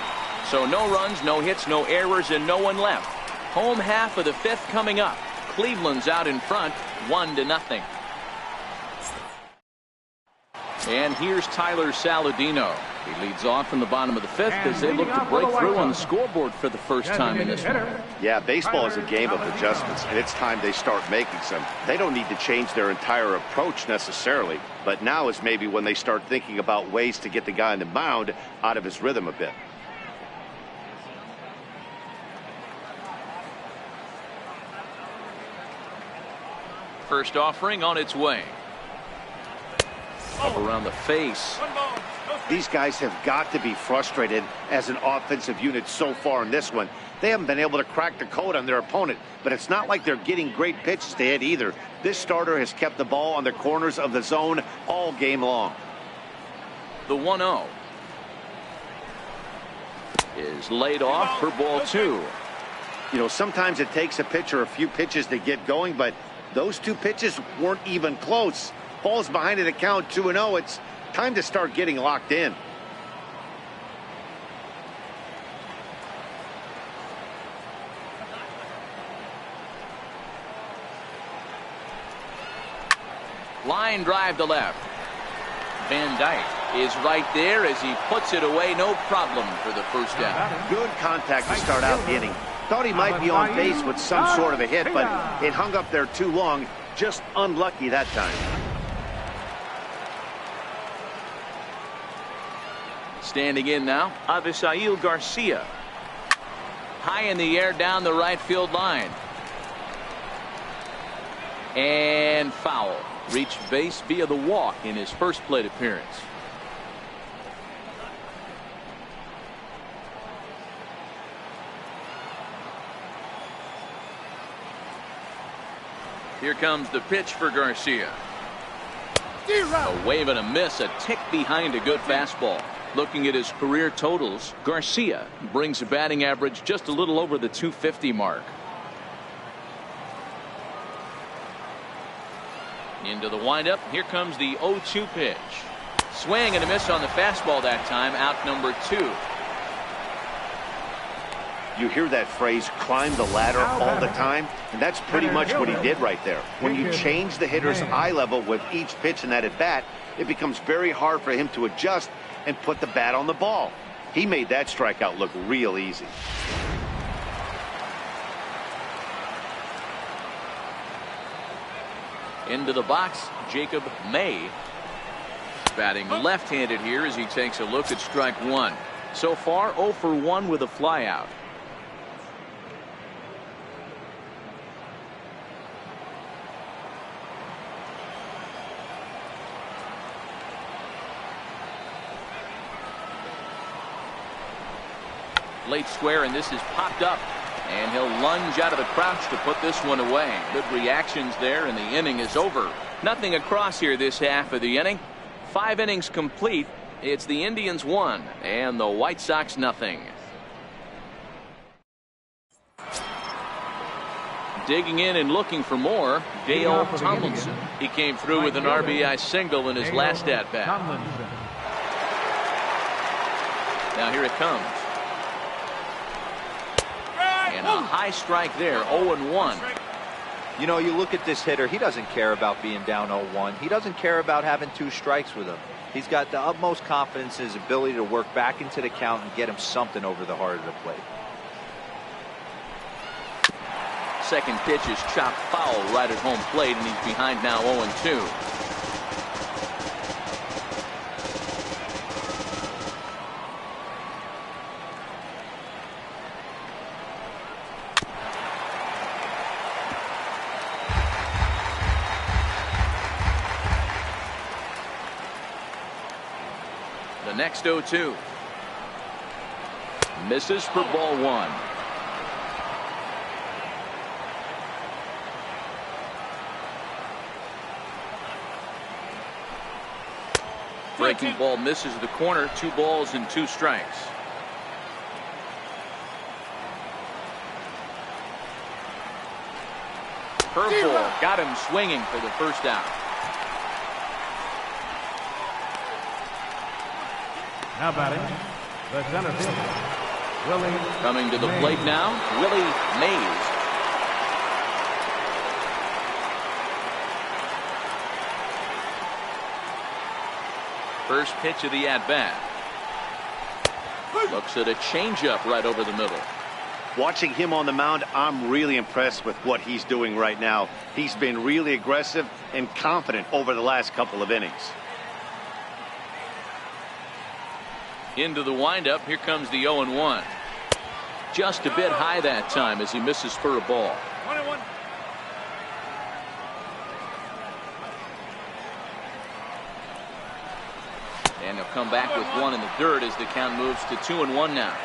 S1: So no runs, no hits, no errors, and no one left. Home half of the 5th coming up. Cleveland's out in front, 1-0. And here's Tyler Saladino. He leads off in the bottom of the 5th as they look to break through on the scoreboard for the first time in this one.
S6: Yeah, baseball is a game of adjustments, and it's time they start making some. They don't need to change their entire approach necessarily, but now is maybe when they start thinking about ways to get the guy on the mound out of his rhythm a bit.
S1: First offering on its way. Up around the face.
S6: These guys have got to be frustrated as an offensive unit so far in this one. They haven't been able to crack the code on their opponent, but it's not like they're getting great pitches to hit either. This starter has kept the ball on the corners of the zone all game long.
S1: The 1-0 is laid off for ball 2.
S6: You know, sometimes it takes a pitcher a few pitches to get going, but those 2 pitches weren't even close. Ball's behind at a count 2-0. It's time to start getting locked in.
S1: Line drive to left. Van Dyke is right there as he puts it away. No problem for the first down.
S6: Good contact to start out the inning. Thought he might be on base with some sort of a hit, but it hung up there too long. Just unlucky that time.
S1: Standing in now, Avisail Garcia. High in the air down the right field line. And foul. Reached base via the walk in his first plate appearance. Here comes the pitch for Garcia. A wave and a miss, a tick behind a good fastball. Looking at his career totals, Garcia brings a batting average just a little over the 250 mark. Into the windup. Here comes the 0-2 pitch. Swing and a miss on the fastball that time. Out number 2.
S6: You hear that phrase, climb the ladder, all the time, and that's pretty much what he did right there. When you change the hitter's eye level with each pitch in that at bat, it becomes very hard for him to adjust and put the bat on the ball. He made that strikeout look real easy.
S1: Into the box, Jacob May. Batting left-handed here as he takes a look at strike 1. So far 0 for 1 with a flyout. Late square, and this is popped up, and he'll lunge out of the crouch to put this one away. Good reactions there, and the inning is over. Nothing across here this half of the inning. 5 innings complete. It's the Indians 1 and the White Sox nothing. Digging in and looking for more, Dale Tomlinson. He came through with an RBI single in his last at bat. Now here it comes. And a high strike there, 0-1.
S3: You know, you look at this hitter, he doesn't care about being down 0-1. He doesn't care about having 2 strikes with him. He's got the utmost confidence in his ability to work back into the count and get him something over the heart of the plate.
S1: Second pitch is chopped foul right at home plate, and he's behind now 0-2. The next 0-2. Misses for ball 1. Breaking ball misses the corner. 2 balls and 2 strikes. Curveball got him swinging for the first out.
S4: Now batting, the center fielder, Willie.
S1: Coming to the plate now, Willie Mays. First pitch of the at-bat. Looks at a changeup right over the middle.
S6: Watching him on the mound, I'm really impressed with what he's doing right now. He's been really aggressive and confident over the last couple of innings.
S1: Into the windup. Here comes the 0-1. Just a bit high that time as he misses for a ball.
S4: 21.
S1: And he'll come back with 1 in the dirt as the count moves to 2-1 now.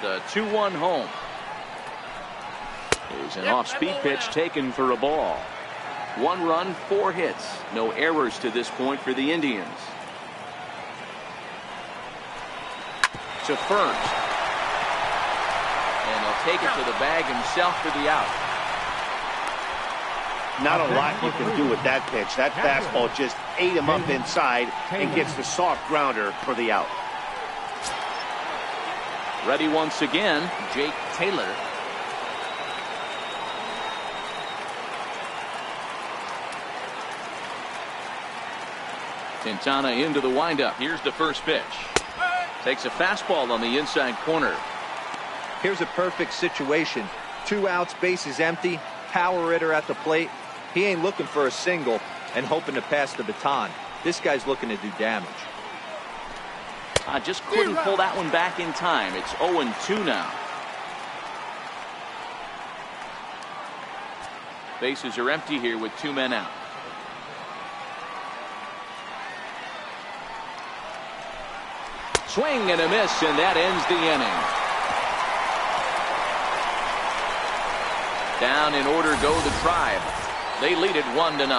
S1: The 2-1 home. Here's an off-speed pitch taken for a ball. 1 run, 4 hits. No errors to this point for the Indians. To first. And he'll take it to the bag himself for the out.
S6: Not a lot you can do with that pitch. That fastball just ate him up inside and gets the soft grounder for the out.
S1: Ready once again, Jake Taylor. Quintana into the windup. Here's the first pitch. Takes a fastball on the inside corner.
S3: Here's a perfect situation. 2 outs, bases empty, power hitter at the plate. He ain't looking for a single and hoping to pass the baton. This guy's looking to do damage.
S1: I just couldn't pull that one back in time. It's 0-2 now. Bases are empty here with 2 men out. Swing and a miss, and that ends the inning. Down in order go the Tribe. They lead it 1-0.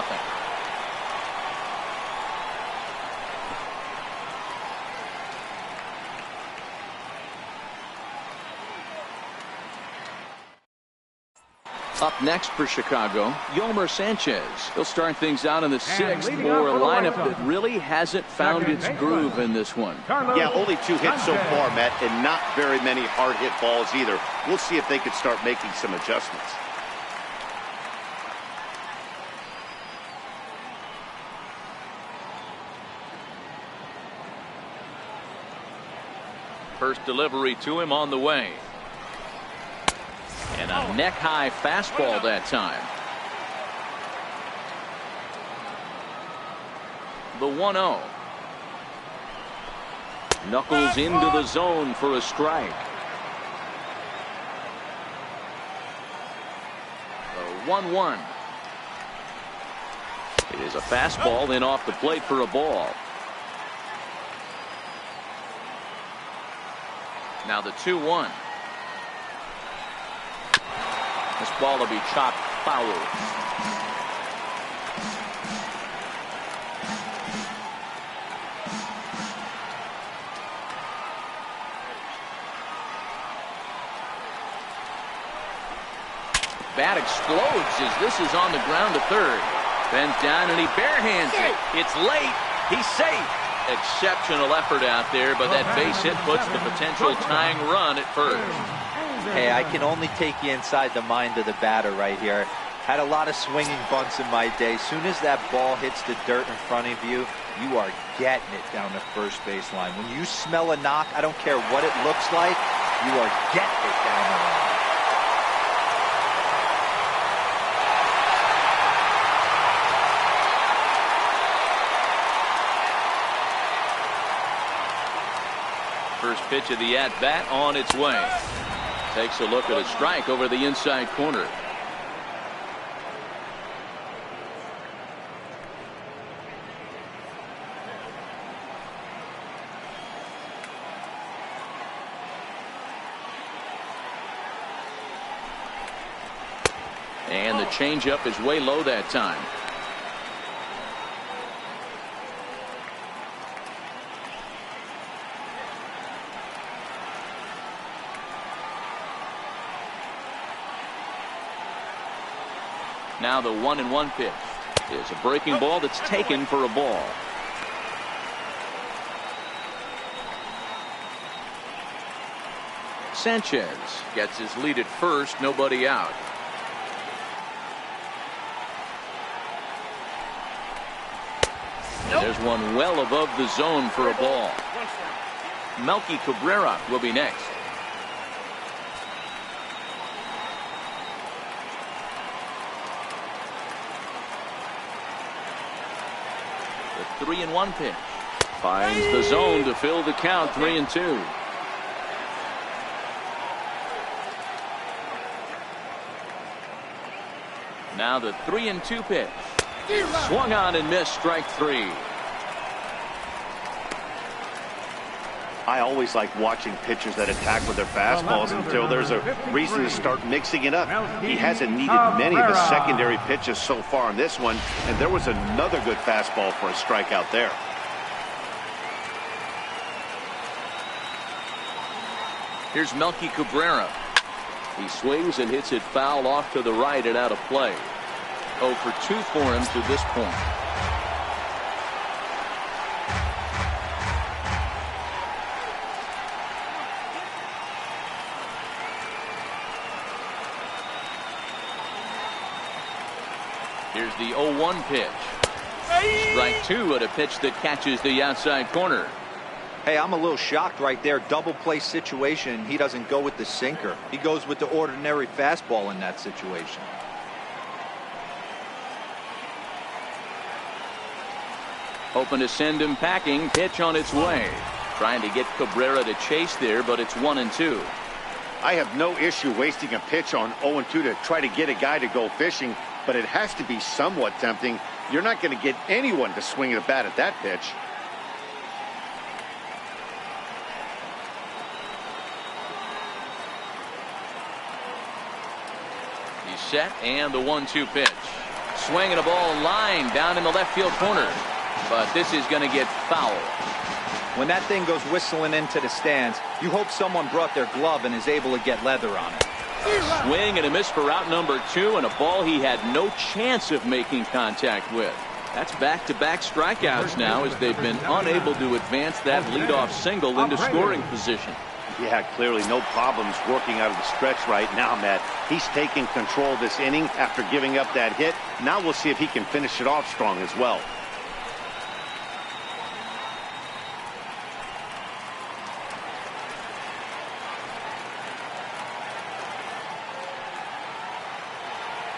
S1: Up next for Chicago, Yolmer Sanchez. He'll start things out in the sixth for a lineup that really hasn't found its groove in this one.
S6: Yeah, only 2 hits so far, Matt, and not very many hard hit balls either. We'll see if they can start making some adjustments.
S1: First delivery to him on the way. And a neck-high fastball that time. The 1-0. Knuckles into the zone for a strike. The 1-1. It is a fastball in off the plate for a ball. Now the 2-1. This ball will be chopped foul. Bat explodes as this is on the ground to third. Bent down and he barehands it. It's late. He's safe. Exceptional effort out there, but that base hit puts the potential tying run at first.
S3: Hey, I can only take you inside the mind of the batter right here. Had a lot of swinging bunts in my day. Soon as that ball hits the dirt in front of you, you are getting it down the first baseline. When you smell a knock, I don't care what it looks like, you are getting it down the line.
S1: First pitch of the at-bat on its way. Takes a look at a strike over the inside corner. And the changeup is way low that time. Now the 1-1 pitch is a breaking ball that's taken for a ball. Sanchez gets his lead at first, nobody out. There's one well above the zone for a ball. Melky Cabrera will be next. The 3-1 pitch finds the zone to fill the count. 3-2. Now the 3-2 pitch. Swung on and missed. Strike 3.
S6: I always like watching pitchers that attack with their fastballs until there's a reason to start mixing it up. He hasn't needed many of his secondary pitches so far on this one, and there was another good fastball for a strikeout there.
S1: Here's Melky Cabrera. He swings and hits it foul off to the right and out of play. 0 for 2 for him to this point. Here's the 0-1 pitch. Strike 2 at a pitch that catches the outside corner.
S3: Hey, I'm a little shocked right there. Double play situation. He doesn't go with the sinker. He goes with the ordinary fastball in that situation.
S1: Hoping to send him packing. Pitch on its way. Trying to get Cabrera to chase there, but it's 1-2.
S6: I have no issue wasting a pitch on 0-2 to try to get a guy to go fishing, but it has to be somewhat tempting. You're not going to get anyone to swing a bat at that pitch.
S1: He's set, and the 1-2 pitch. Swinging a ball line down in the left field corner. But this is going to get foul.
S3: When that thing goes whistling into the stands, you hope someone brought their glove and is able to get leather on it.
S1: Swing and a miss for out number 2, and a ball he had no chance of making contact with. That's back-to-back strikeouts now as they've been unable to advance that leadoff single into scoring position.
S6: Yeah, clearly no problems working out of the stretch right now, Matt. He's taking control of this inning after giving up that hit. Now we'll see if he can finish it off strong as well.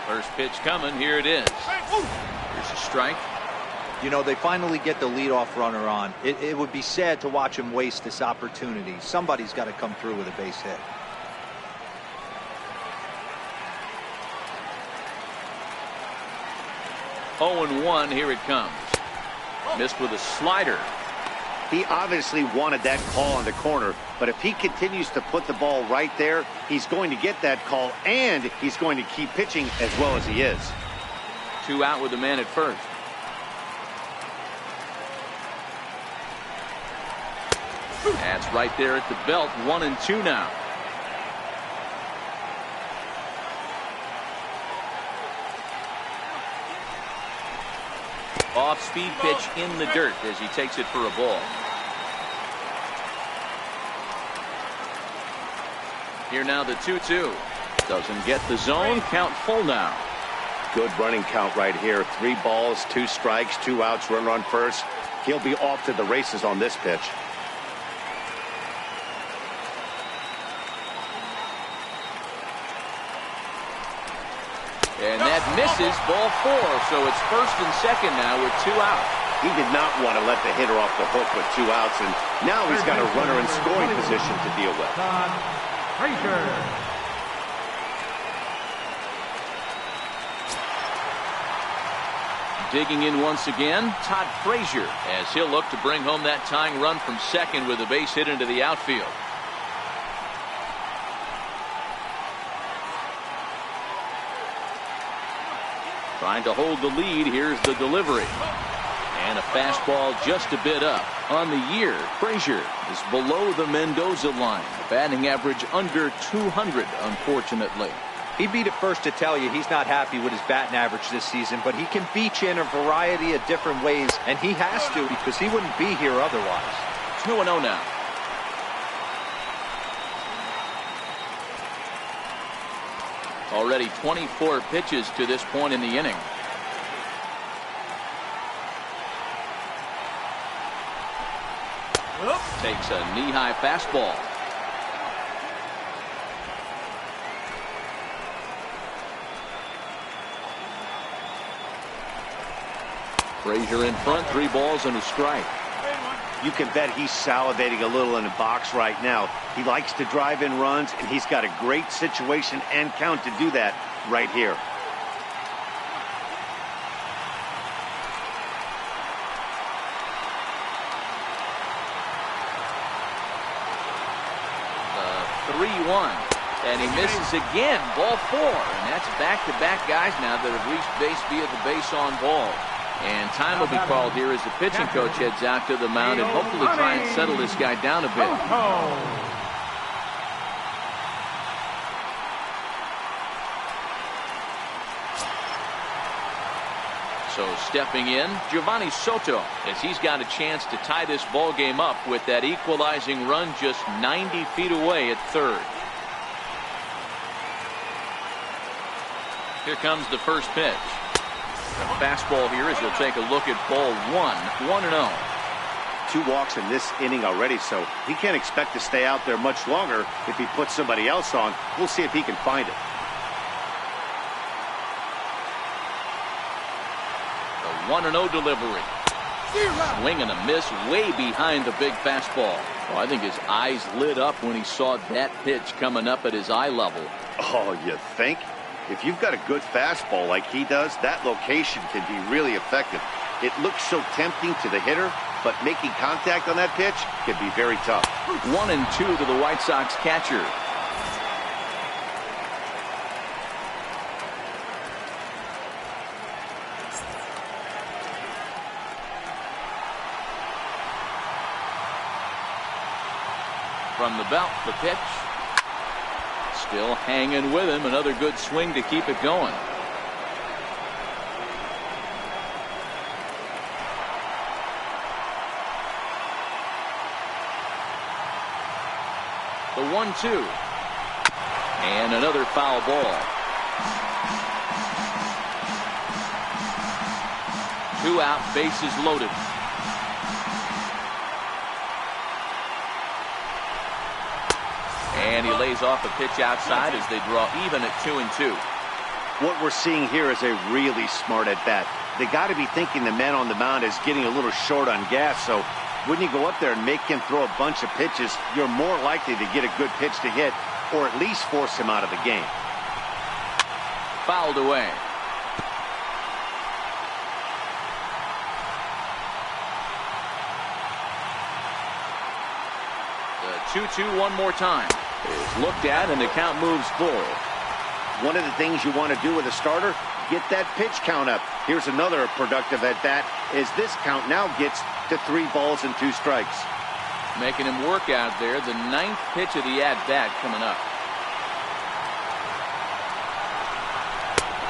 S1: First pitch coming. Here it is. Here's a strike.
S3: You know, they finally get the leadoff runner on. It would be sad to watch him waste this opportunity. Somebody's got to come through with a base hit.
S1: Oh, 0-1. Here it comes. Missed with a slider.
S6: He obviously wanted that call on the corner, but if he continues to put the ball right there, he's going to get that call, and he's going to keep pitching as well as he is.
S1: 2 out with the man at first. That's right there at the belt. 1-2 now. Off-speed pitch in the dirt as he takes it for a ball. Here now the 2-2. Doesn't get the zone. Count full now.
S6: Good running count right here. 3 balls, 2 strikes, 2 outs, runner on first. He'll be off to the races on this pitch.
S1: And that misses. Ball 4. So it's first and second now with 2 out.
S6: He did not want to let the hitter off the hook with 2 outs, and now he's got a runner in scoring position to deal with.
S4: Todd Frazier.
S1: Digging in once again, Todd Frazier, as he'll look to bring home that tying run from second with a base hit into the outfield. Trying to hold the lead. Here's the delivery. And a fastball just a bit up. On the year, Frazier is below the Mendoza line. Batting average under 200, unfortunately.
S3: He'd be the first to tell you he's not happy with his batting average this season, but he can beat you in a variety of different ways, and he has to because he wouldn't be here otherwise.
S1: 2-0 now. Already 24 pitches to this point in the inning. Takes a knee-high fastball. Frazier in front, 3 balls and a strike.
S6: You can bet he's salivating a little in the box right now. He likes to drive in runs, and he's got a great situation and count to do that right here.
S1: The 3-1. And he misses again. Ball 4. And that's back-to-back guys now that have reached base via the base on ball. And time will be called here as the pitching coach heads out to the mound and hopefully try and settle this guy down a bit. So stepping in, Giovanni Soto, as he's got a chance to tie this ball game up with that equalizing run just 90 feet away at third. Here comes the first pitch. The fastball here as he'll take a look at ball 1. 1-0.
S6: 2 walks in this inning already, so he can't expect to stay out there much longer if he puts somebody else on. We'll see if he can find it.
S1: The 1-0 delivery. Swing and a miss way behind the big fastball. Well, I think his eyes lit up when he saw that pitch coming up at his eye level.
S6: Oh, you think? If you've got a good fastball like he does, that location can be really effective. It looks so tempting to the hitter, but making contact on that pitch can be very tough.
S1: 1-2 to the White Sox catcher. From the belt, the pitch. Still hanging with him. Another good swing to keep it going. The 1-2. And another foul ball. 2 out, bases loaded. And he lays off a pitch outside as they draw even at 2-2.
S6: What we're seeing here is a really smart at bat. They got to be thinking the man on the mound is getting a little short on gas, so when you go up there and make him throw a bunch of pitches, you're more likely to get a good pitch to hit or at least force him out of the game.
S1: Fouled away. The 2-2 one more time is looked at, and the count moves forward.
S6: One of the things you want to do with a starter, get that pitch count up. Here's another productive at bat as this count now gets to 3 balls and 2 strikes.
S1: Making him work out there. The 9th pitch of the at bat coming up.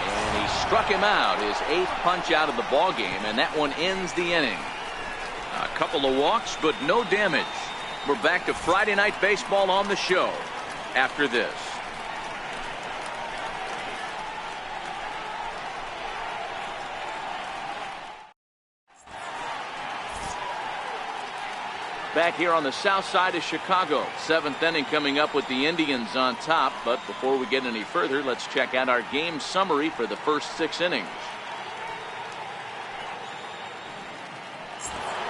S1: And he struck him out, his 8th punch out of the ball game, and that one ends the inning. A couple of walks, but no damage. We're back to Friday Night Baseball on the show after this. Back here on the south side of Chicago. 7th inning coming up with the Indians on top. But before we get any further, let's check out our game summary for the first 6 innings.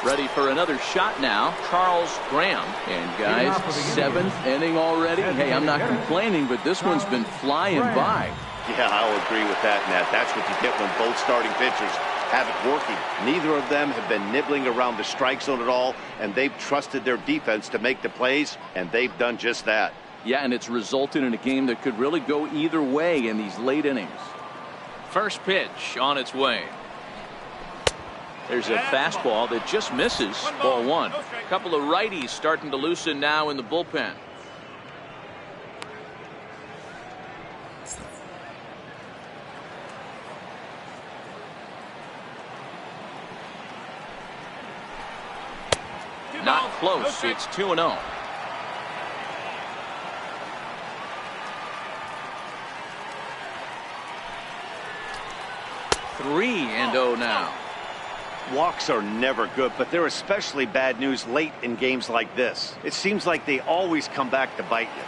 S1: Ready for another shot now, Charles Graham. And guys, 7th inning already. Hey, I'm not complaining, but this one's been flying by.
S6: Yeah, I'll agree with that, Matt. That's what you get when both starting pitchers have it working. Neither of them have been nibbling around the strike zone at all, and they've trusted their defense to make the plays, and they've done just that.
S1: Yeah, and it's resulted in a game that could really go either way in these late innings. First pitch on its way. There's a fastball that just misses. Ball 1. A couple of righties starting to loosen now in the bullpen. Not close. It's 2-0. Three and 0 now.
S6: Walks are never good, but they're especially bad news late in games like this. It seems like they always come back to bite you.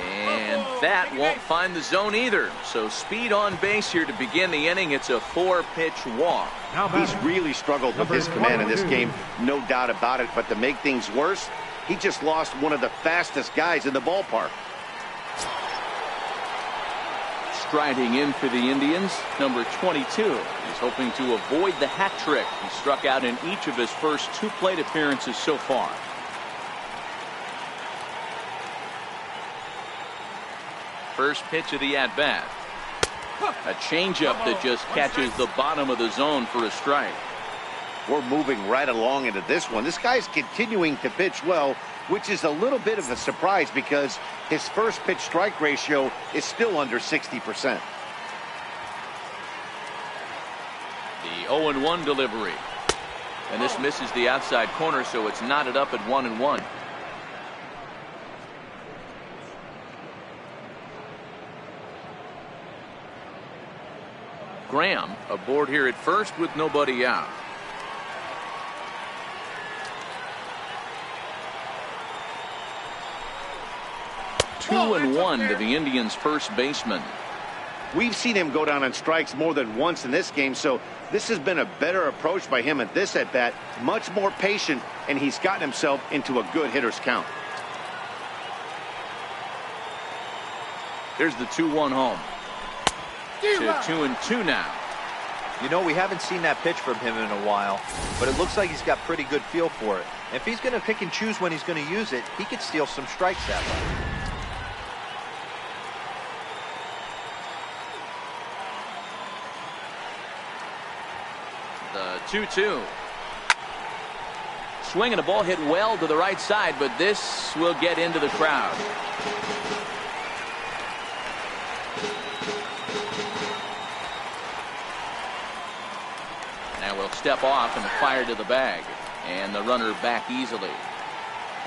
S1: And that won't find the zone either. So speed on base here to begin the inning. It's a 4-pitch walk.
S6: He's really struggled with his command in this game, no doubt about it. But to make things worse, he just lost one of the fastest guys in the ballpark.
S1: Striding in for the Indians, number 22. He's hoping to avoid the hat trick. He struck out in each of his first 2 plate appearances so far. First pitch of the at-bat. A changeup that just catches the bottom of the zone for a strike.
S6: We're moving right along into this one. This guy's continuing to pitch well, which is a little bit of a surprise because his first pitch strike ratio is still under 60%.
S1: The 0-1 delivery. And this misses the outside corner, so it's knotted up at 1-1. Graham aboard here at first with nobody out. Two and 1 to the Indians' first baseman.
S6: We've seen him go down on strikes more than once in this game, so this has been a better approach by him at this at-bat. Much more patient, and he's gotten himself into a good hitter's count.
S1: There's the 2-1 home. To 2-2 now.
S3: You know, we haven't seen that pitch from him in a while, but it looks like he's got pretty good feel for it. If he's going to pick and choose when he's going to use it, he could steal some strikes that way.
S1: The 2-2. swing and a ball hit well to the right side, but this will get into the crowd. Now we'll step off and fire to the bag, and the runner back easily.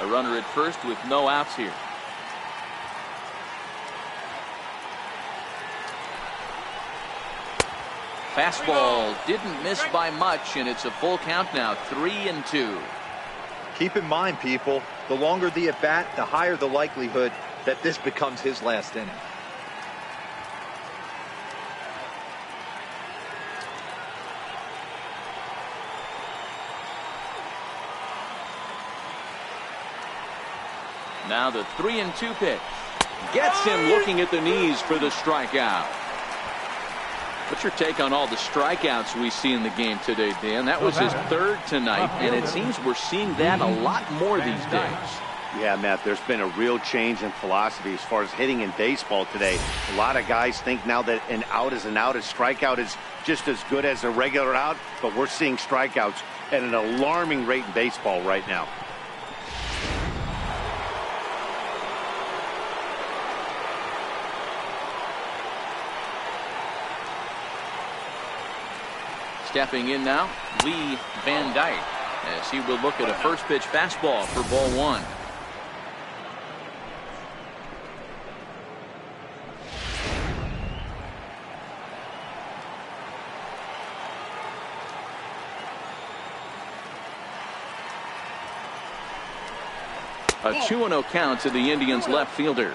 S1: A runner at first with no outs here. Fastball didn't miss by much, and it's a full count now, 3-2.
S3: Keep in mind, people, the longer the at bat, the higher the likelihood that this becomes his last inning.
S1: Now the 3-2 pitch. Gets him looking at the knees for the strikeout. What's your take on all the strikeouts we see in the game today, Dan? That was his third tonight, and it seems we're seeing that a lot more these days.
S6: Yeah, Matt, there's been a real change in philosophy as far as hitting in baseball today. A lot of guys think now that an out is an out, a strikeout is just as good as a regular out, but we're seeing strikeouts at an alarming rate in baseball right now.
S1: Stepping in now, Lee Van Dyke, as he will look at a first pitch fastball for ball one. A 2-0 count to the Indians left fielder.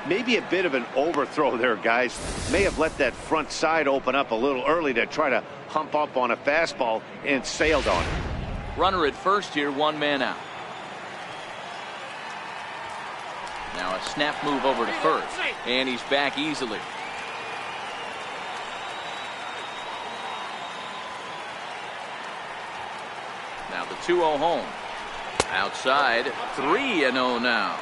S6: Maybe a bit of an overthrow there, guys. May have let that front side open up a little early to try to hump up on a fastball and sailed on it.
S1: Runner at first here, one man out. Now a snap move over to first, and he's back easily. Now the 2-0 home. Outside, 3-0 now.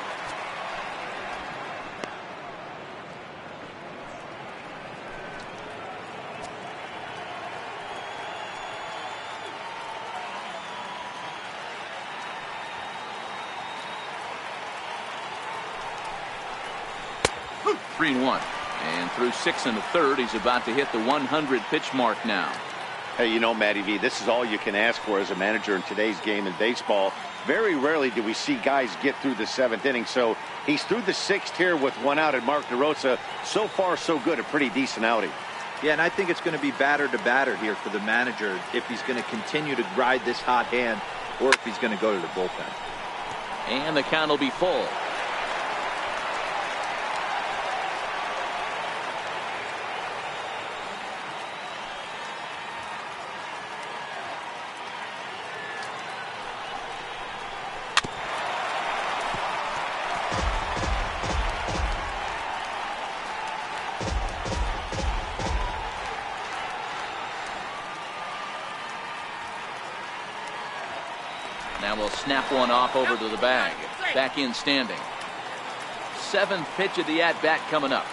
S1: Three and 1, and through 6 1/3, he's about to hit the 100 pitch mark now.
S6: Hey, you know, Matty V, this is all you can ask for as a manager in today's game in baseball. Very rarely do we see guys get through the 7th inning, so he's through the 6th here with 1 out, and Mark DeRosa, so far so good, a pretty decent outing.
S3: Yeah, and I think it's going to be batter to batter here for the manager if he's going to continue to ride this hot hand or if he's going to go to the bullpen.
S1: And the count will be full. Now we'll snap one off over to the bag. Back in standing. 7th pitch of the at-bat coming up.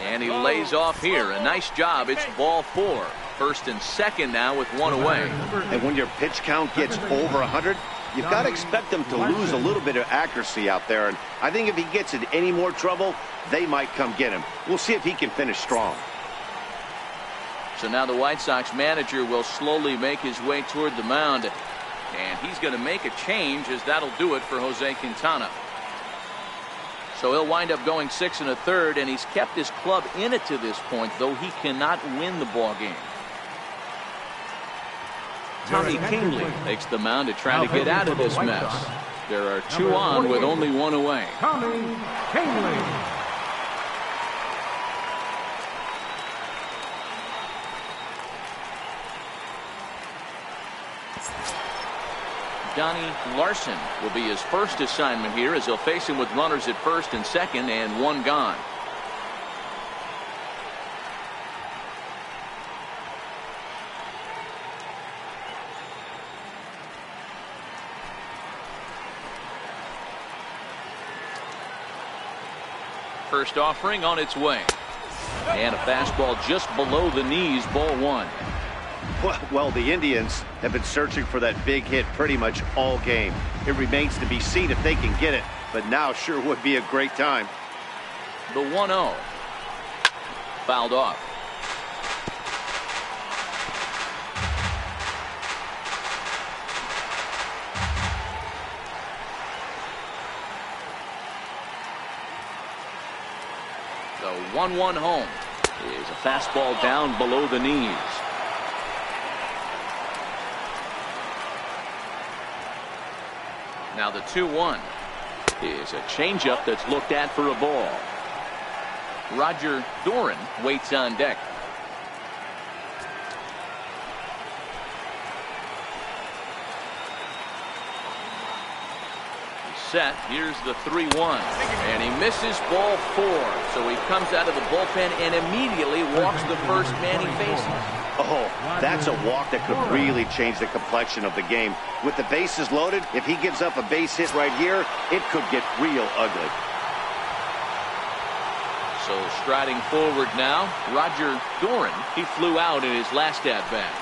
S1: And he lays off here. A nice job. It's ball 4. First and second now with 1 away.
S6: And when your pitch count gets over 100, you've got to expect them to lose a little bit of accuracy out there. And I think if he gets in any more trouble, they might come get him. We'll see if he can finish strong.
S1: So now the White Sox manager will slowly make his way toward the mound. And he's going to make a change, as that'll do it for Jose Quintana. So he'll wind up going 6 1/3, and he's kept his club in it to this point, though he cannot win the ball game. Tommy Kingley takes the mound to try to get out of this mess. There are 2 on with only 1 away.
S4: Tommy Kingley.
S1: Donnie Larson will be his first assignment here, as he'll face him with runners at first and second and 1 gone. First offering on its way. And a fastball just below the knees, ball one.
S6: Well, the Indians have been searching for that big hit pretty much all game. It remains to be seen if they can get it, but now sure would be a great time.
S1: The 1-0. Fouled off. The 1-1 home is a fastball down below the knees. Now the 2-1 is a changeup that's looked at for a ball. Roger Doran waits on deck. Set. Here's the 3-1, and he misses ball 4. So he comes out of the bullpen and immediately walks the first man he faces.
S6: Oh, that's a walk that could really change the complexion of the game. With the bases loaded, if he gives up a base hit right here, it could get real ugly.
S1: So striding forward now, Roger Doran. He flew out in his last at-bat.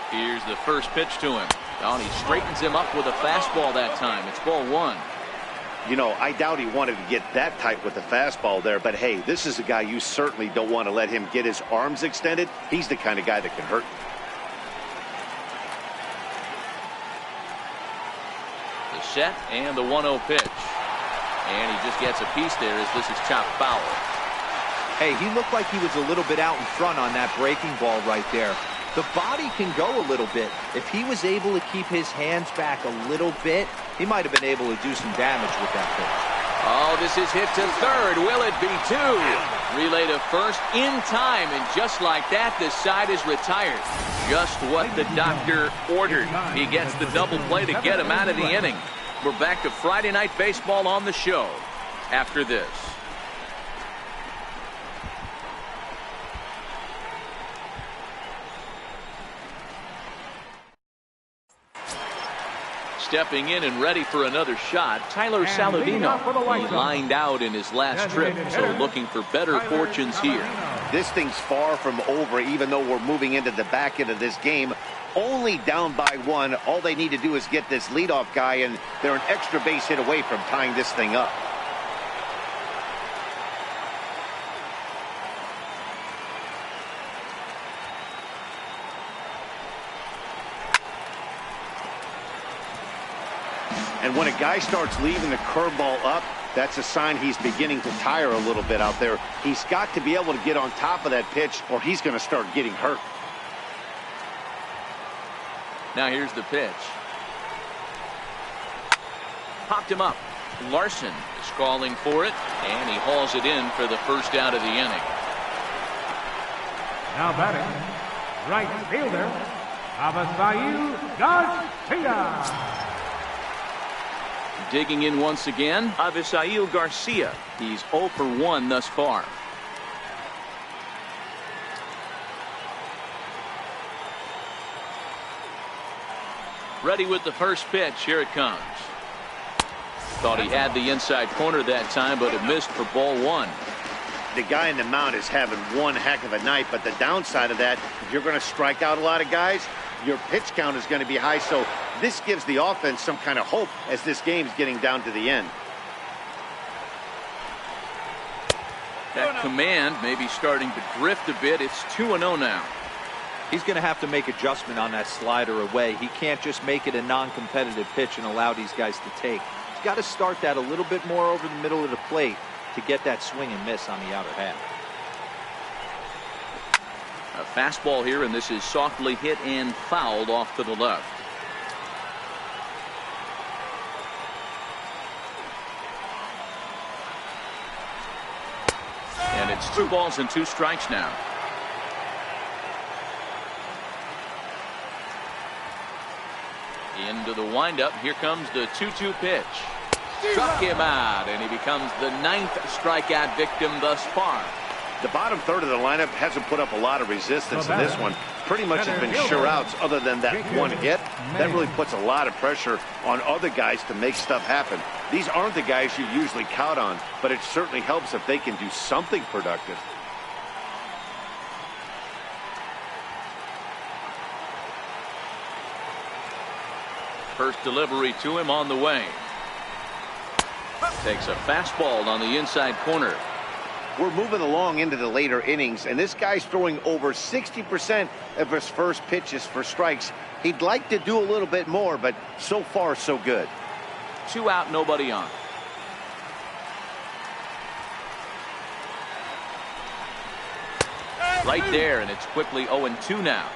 S1: Here's the first pitch to him. Oh, and he straightens him up with a fastball that time. It's ball one.
S6: You know, I doubt he wanted to get that tight with the fastball there, but hey, this is a guy you certainly don't want to let him get his arms extended. He's the kind of guy that can hurt.
S1: The set and the 1-0 pitch. And he just gets a piece there as this is chopped foul.
S3: Hey, he looked like he was a little bit out in front on that breaking ball right there. The body can go a little bit. If he was able to keep his hands back a little bit, he might have been able to do some damage with that pitch.
S1: Oh, this is hit to third. Will it be 2? Relay to first in time, and just like that, the side is retired. Just what the doctor ordered. He gets the double play to get him out of the inning. We're back to Friday Night Baseball on the show after this. Stepping in and ready for another shot, Tyler Saladino. He lined out in his last trip, so looking for better fortunes here.
S6: This thing's far from over, even though we're moving into the back end of this game. Only down by 1. All they need to do is get this leadoff guy, and they're an extra base hit away from tying this thing up. And when a guy starts leaving the curveball up, that's a sign he's beginning to tire a little bit out there. He's got to be able to get on top of that pitch, or he's going to start getting hurt.
S1: Now here's the pitch. Popped him up. Larson is calling for it, and he hauls it in for the first out of the inning.
S4: Now batting, right fielder, Avisail Garcia.
S1: Digging in once again, Avisail Garcia. He's 0 for 1 thus far. Ready with the first pitch. Here it comes. Thought he had the inside corner that time, but it missed for ball 1.
S6: The guy in the mound is having one heck of a night, but the downside of that, if you're going to strike out a lot of guys, your pitch count is going to be high, so this gives the offense some kind of hope as this game's getting down to the end.
S1: That command may be starting to drift a bit. It's 2-0 now.
S3: He's going to have to make adjustment on that slider away. He can't just make it a non-competitive pitch and allow these guys to take. He's got to start that a little bit more over the middle of the plate to get that swing and miss on the outer half.
S1: A fastball here, and this is softly hit and fouled off to the left. And it's 2 balls and 2 strikes now. Into the windup. Here comes the 2-2 pitch. Struck him out, and he becomes the 9th strikeout victim thus far.
S6: The bottom third of the lineup hasn't put up a lot of resistance in this one. Pretty much has been sure outs other than that one hit. That really puts a lot of pressure on other guys to make stuff happen. These aren't the guys you usually count on, but it certainly helps if they can do something productive.
S1: First delivery to him on the way. Takes a fastball on the inside corner.
S2: We're moving along into the later innings, and this guy's throwing over 60% of his first pitches for strikes. He'd like to do a little bit more, but so far, so good.
S1: 2 out, nobody on. Right there, and it's quickly 0-2 now.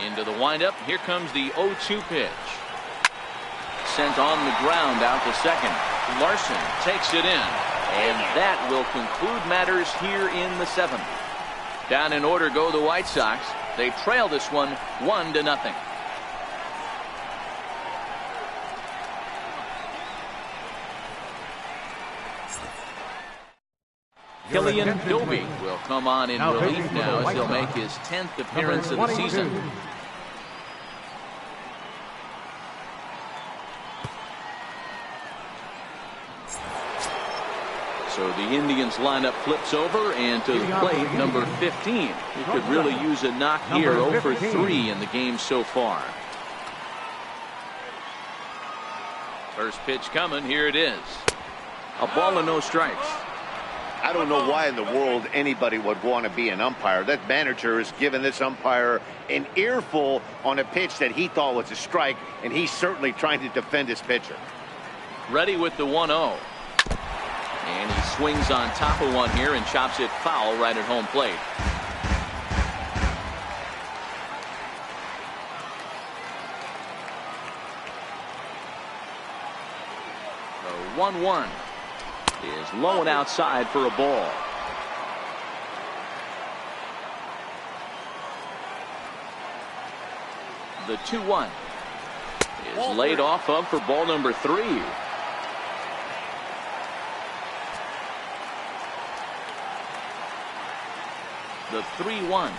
S1: Into the windup. Here comes the 0-2 pitch. Sent on the ground out to second. Larson takes it in. And that will conclude matters here in the 7th. Down in order go the White Sox. They trail this one 1-0. Killian Doby will come on in relief now as he'll make his 10th appearance of the season. So the Indians lineup flips over, and to the plate, number 15. He could really use a knock here. 0 for 3 in the game so far. First pitch coming. Here it is. A ball and no strikes.
S2: I don't know why in the world anybody would want to be an umpire. That manager has given this umpire an earful on a pitch that he thought was a strike, and he's certainly trying to defend his pitcher.
S1: Ready with the 1-0. And he swings on top of one here and chops it foul right at home plate. The 1-1 is low and outside for a ball. The 2-1 is laid off of for ball number 3. The 3-1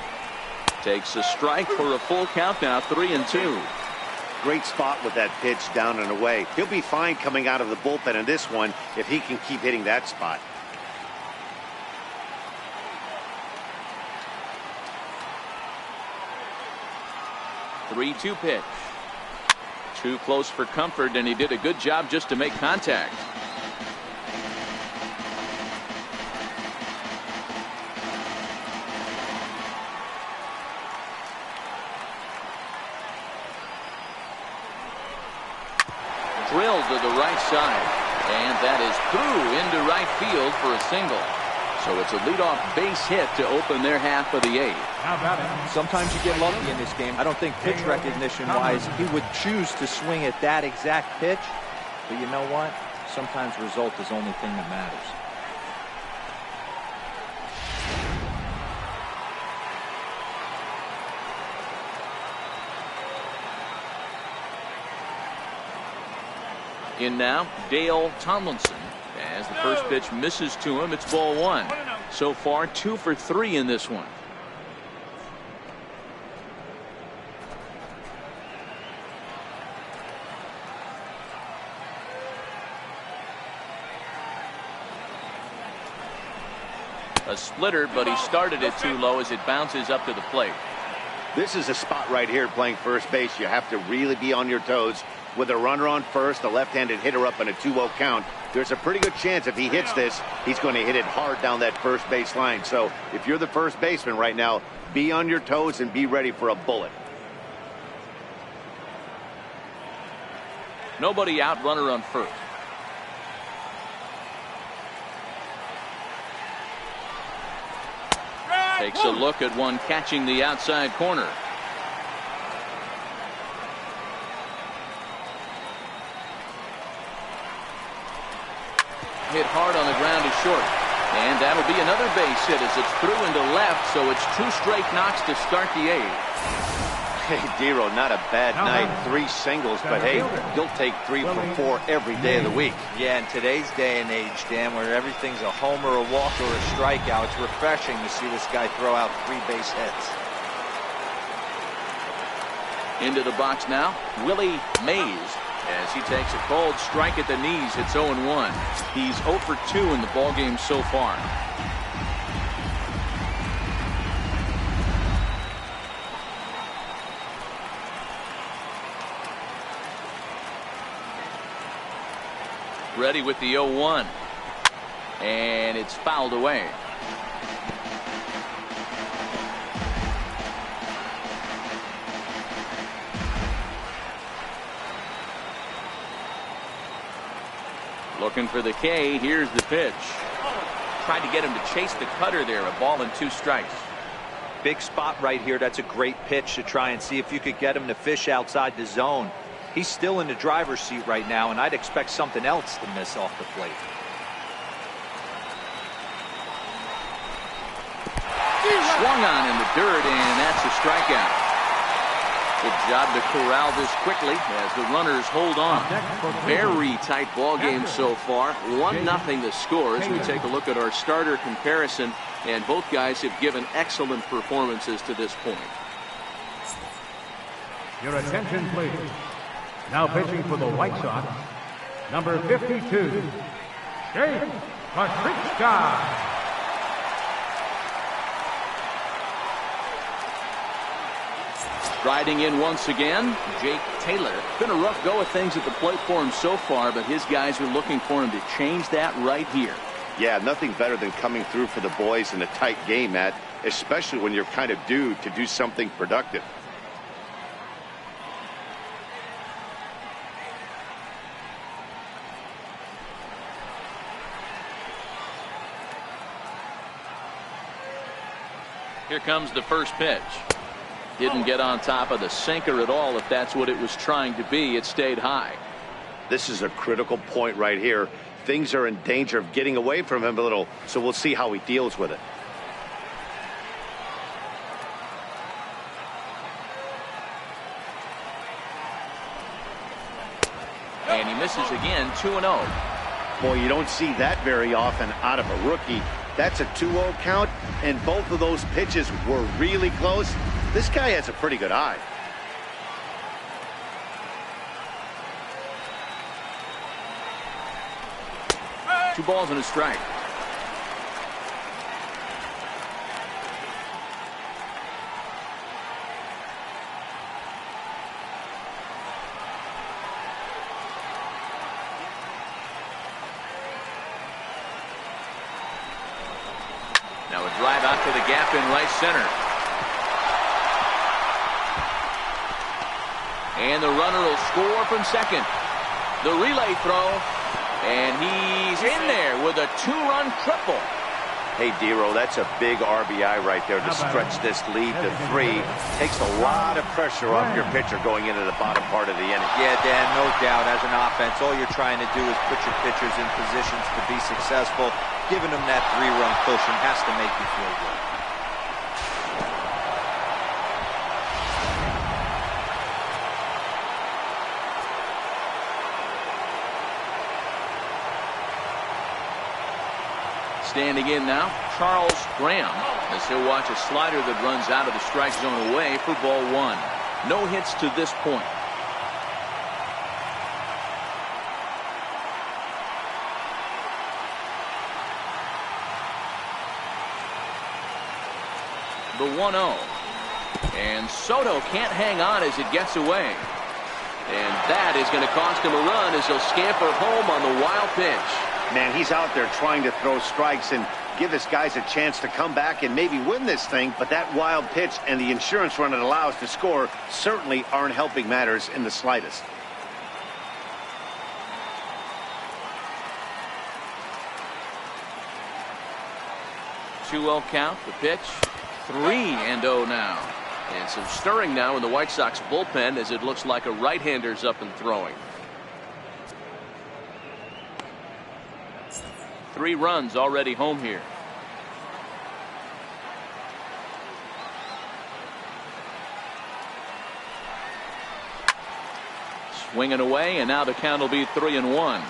S1: takes a strike for a full count now. 3-2.
S6: Great spot with that pitch down and away. He'll be fine coming out of the bullpen in this one if he can keep hitting that spot.
S1: The 3-2 pitch. Too close for comfort, and he did a good job just to make contact. Drilled to the right side, and that is through into right field for a single. So it's a leadoff base hit to open their half of the 8th.
S3: Sometimes you get lucky in this game. I don't think pitch recognition wise he would choose to swing at that exact pitch, but you know what, sometimes result is the only thing that matters.
S1: In now, Dale Tomlinson. As the first pitch misses to him, it's ball 1. So far, 2 for 3 in this one. A splitter, but he started it too low as it bounces up to the plate.
S6: This is a spot right here playing first base. You have to really be on your toes. With a runner on first, a left-handed hitter up in a 2-0 count, there's a pretty good chance if he hits this, he's going to hit it hard down that first base line. So if you're the first baseman right now, be on your toes and be ready for a bullet.
S1: Nobody out, runner on first. Takes a look at one catching the outside corner. Hit hard on the ground is short. And that'll be another base hit as it's through into left, so it's 2 straight knocks to start the 8th.
S6: Hey, Dero, not a bad night. 3 singles, but hey, you'll take 3 from 4 every day of the week.
S3: Yeah, in today's day and age, Dan, where everything's a homer, a walk, or a strikeout, it's refreshing to see this guy throw out 3 base hits.
S1: Into the box now, Willie Mays, as he takes a cold strike at the knees. It's 0-1. He's 0 for 2 in the ballgame so far. Ready with the 0-1. And it's fouled away. Looking for the K. Here's the pitch. Tried to get him to chase the cutter there. A ball and 2 strikes.
S3: Big spot right here. That's a great pitch to try and see if you could get him to fish outside the zone. He's still in the driver's seat right now, and I'd expect something else to miss off the plate.
S1: Swung on in the dirt, and that's a strikeout. Good job to corral this quickly as the runners hold on. Very tight ball game so far. 1-0 the score as we take a look at our starter comparison, and both guys have given excellent performances to this point.
S4: Your attention, please. Now pitching for the White Sox, number 52, Jake Patrichka.
S1: Riding in once again, Jake Taylor. Been a rough go of things at the plate for him so far, but his guys are looking for him to change that right here.
S6: Yeah, nothing better than coming through for the boys in a tight game, Matt, especially when you're kind of due to do something productive.
S1: Here comes the first pitch. Didn't get on top of the sinker at all. If that's what it was trying to be, it stayed high.
S6: This is a critical point right here. Things are in danger of getting away from him a little, so we'll see how he deals with it.
S1: And he misses again, 2-0.
S6: Boy, you don't see that very often out of a rookie. That's a 2-0 count, and both of those pitches were really close. This guy has a pretty good eye.
S1: Two balls and a strike. Now a drive out to the gap in right center. And the runner will score from second. The relay throw. And he's in there with a 2-run triple.
S2: Hey, Dero, that's a big RBI right there to stretch this lead to 3. Takes a lot of pressure off your pitcher going into the bottom part of the inning.
S3: Yeah, Dan, no doubt. As an offense, all you're trying to do is put your pitchers in positions to be successful. Giving them that 3-run cushion has to make you feel good.
S1: Standing in now, Charles Graham, as he'll watch a slider that runs out of the strike zone away for ball 1. No hits to this point. The 1-0. And Soto can't hang on as it gets away. And that is going to cost him a run as he'll scamper home on the wild pitch.
S6: Man, he's out there trying to throw strikes and give his guys a chance to come back and maybe win this thing, but that wild pitch and the insurance run it allows to score certainly aren't helping matters in the slightest.
S1: Two-0 count, the pitch, 3-0 now. And some stirring now in the White Sox bullpen as it looks like a right-hander's up and throwing. 3 runs already home here. Swinging away, and now the count will be 3-1.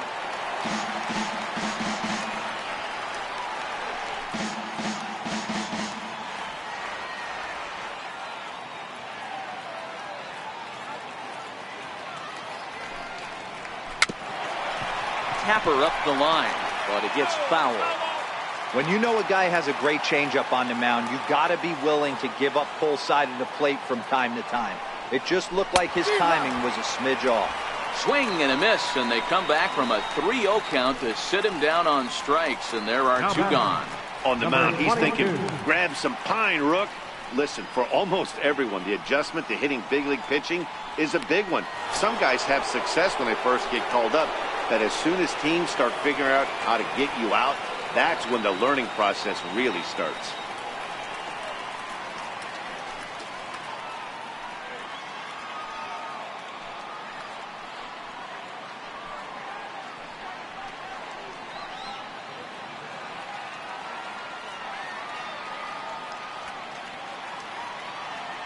S1: Tapper up the line, but it gets foul.
S3: When you know a guy has a great changeup on the mound, you got to be willing to give up pull side of the plate from time to time. It just looked like his timing was a smidge off.
S1: Swing and a miss, and they come back from a 3-0 count to sit him down on strikes, and there are 2 gone.
S6: On the mound, he's thinking, grab some pine, Rook. Listen, for almost everyone, the adjustment to hitting big league pitching is a big one. Some guys have success when they first get called up, but as soon as teams start figuring out how to get you out, that's when the learning process really starts.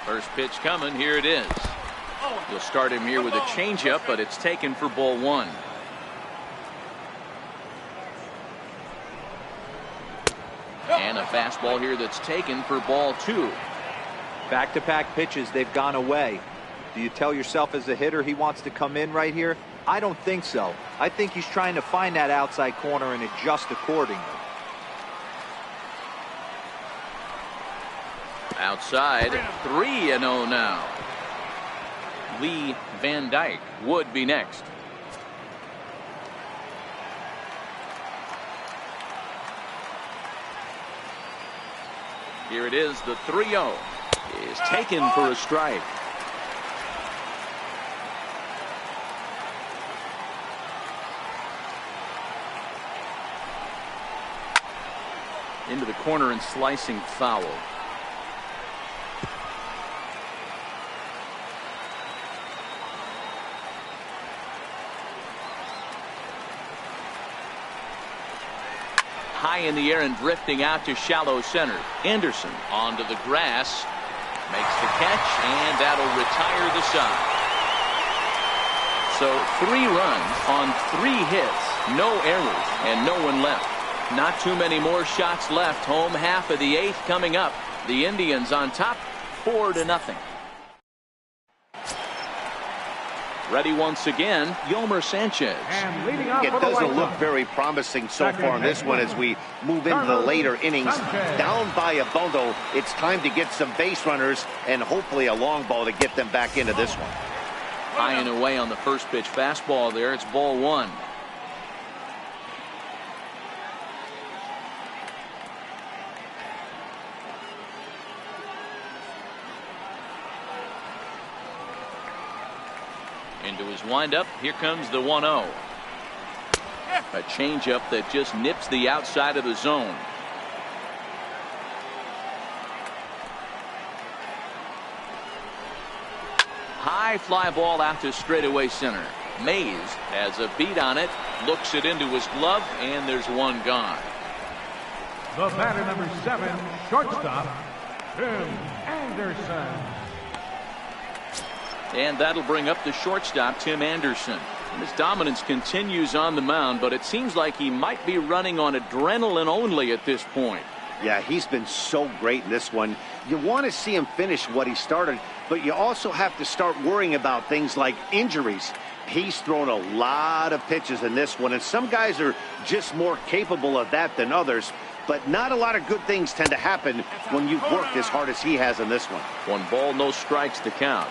S1: First pitch coming. Here it is. You'll start him here with a changeup, but it's taken for ball 1. And a fastball here that's taken for ball 2.
S3: Back-to-back pitches, they've gone away. Do you tell yourself as a hitter he wants to come in right here? I don't think so. I think he's trying to find that outside corner and adjust accordingly.
S1: Outside, 3-0 now. Lee Van Dyke would be next. Here it is, the 3-0 is taken for a strike. Into the corner and slicing foul. High in the air and drifting out to shallow center. Anderson onto the grass, makes the catch, and that'll retire the side. So 3 runs on 3 hits, no errors, and no one left. Not too many more shots left. Home half of the 8th coming up. The Indians on top, 4-0. Ready once again, Yomer Sanchez.
S4: And leading off
S6: It
S4: for the
S6: doesn't
S4: White
S6: look
S4: Sox.
S6: very promising so far in this one as we move into the later innings. Down by a bundle, it's time to get some base runners and hopefully a long ball to get them back into this one.
S1: High and away on the first pitch fastball there. It's ball 1. Into his windup. Here comes the 1-0. A changeup that just nips the outside of the zone. High fly ball out to straightaway center. Mays has a beat on it, looks it into his glove, and there's 1 gone.
S4: The batter, number 7, shortstop, Tim Anderson.
S1: And that'll bring up the shortstop, Tim Anderson. And his dominance continues on the mound, but it seems like he might be running on adrenaline only at this point.
S6: Yeah, he's been so great in this one. You want to see him finish what he started, but you also have to start worrying about things like injuries. He's thrown a lot of pitches in this one, and some guys are just more capable of that than others. But not a lot of good things tend to happen when you've worked as hard as he has in this one.
S1: 1 ball, no strikes to count.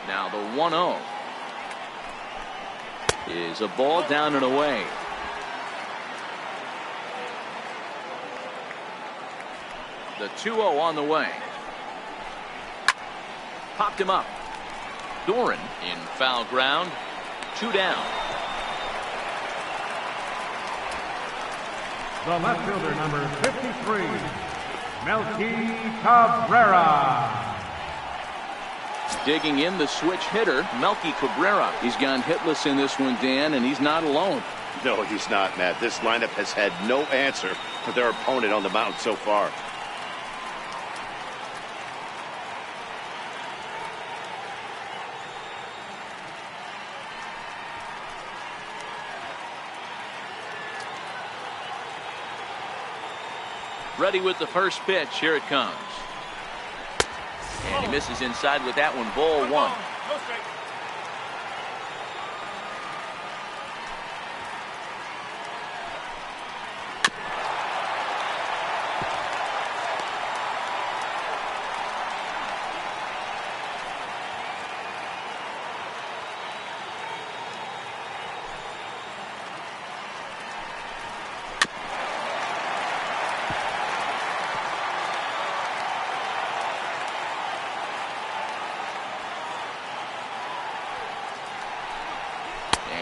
S1: Now the 1-0 is a ball down and away. The 2-0 on the way. Popped him up. Doran in foul ground. 2 down.
S4: The left fielder, number 53, Melky Cabrera.
S1: Digging in the switch hitter, Melky Cabrera. He's gone hitless in this one, Dan, and he's not alone.
S6: No, he's not, Matt. This lineup has had no answer for their opponent on the mound so far.
S1: Ready with the first pitch. Here it comes. And he misses inside with that one. Ball one.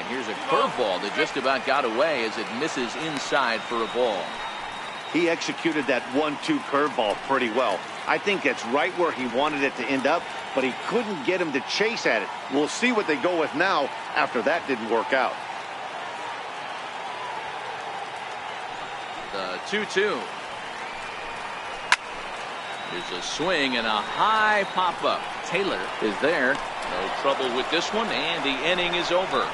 S1: Here's a curveball that just about got away as it misses inside for a ball.
S6: He executed that 1-2 curveball pretty well. I think that's right where he wanted it to end up, but he couldn't get him to chase at it. We'll see what they go with now after that didn't work out.
S1: The 2-2. There's a swing and a high pop-up. Taylor is there. No trouble with this one, and the inning is over.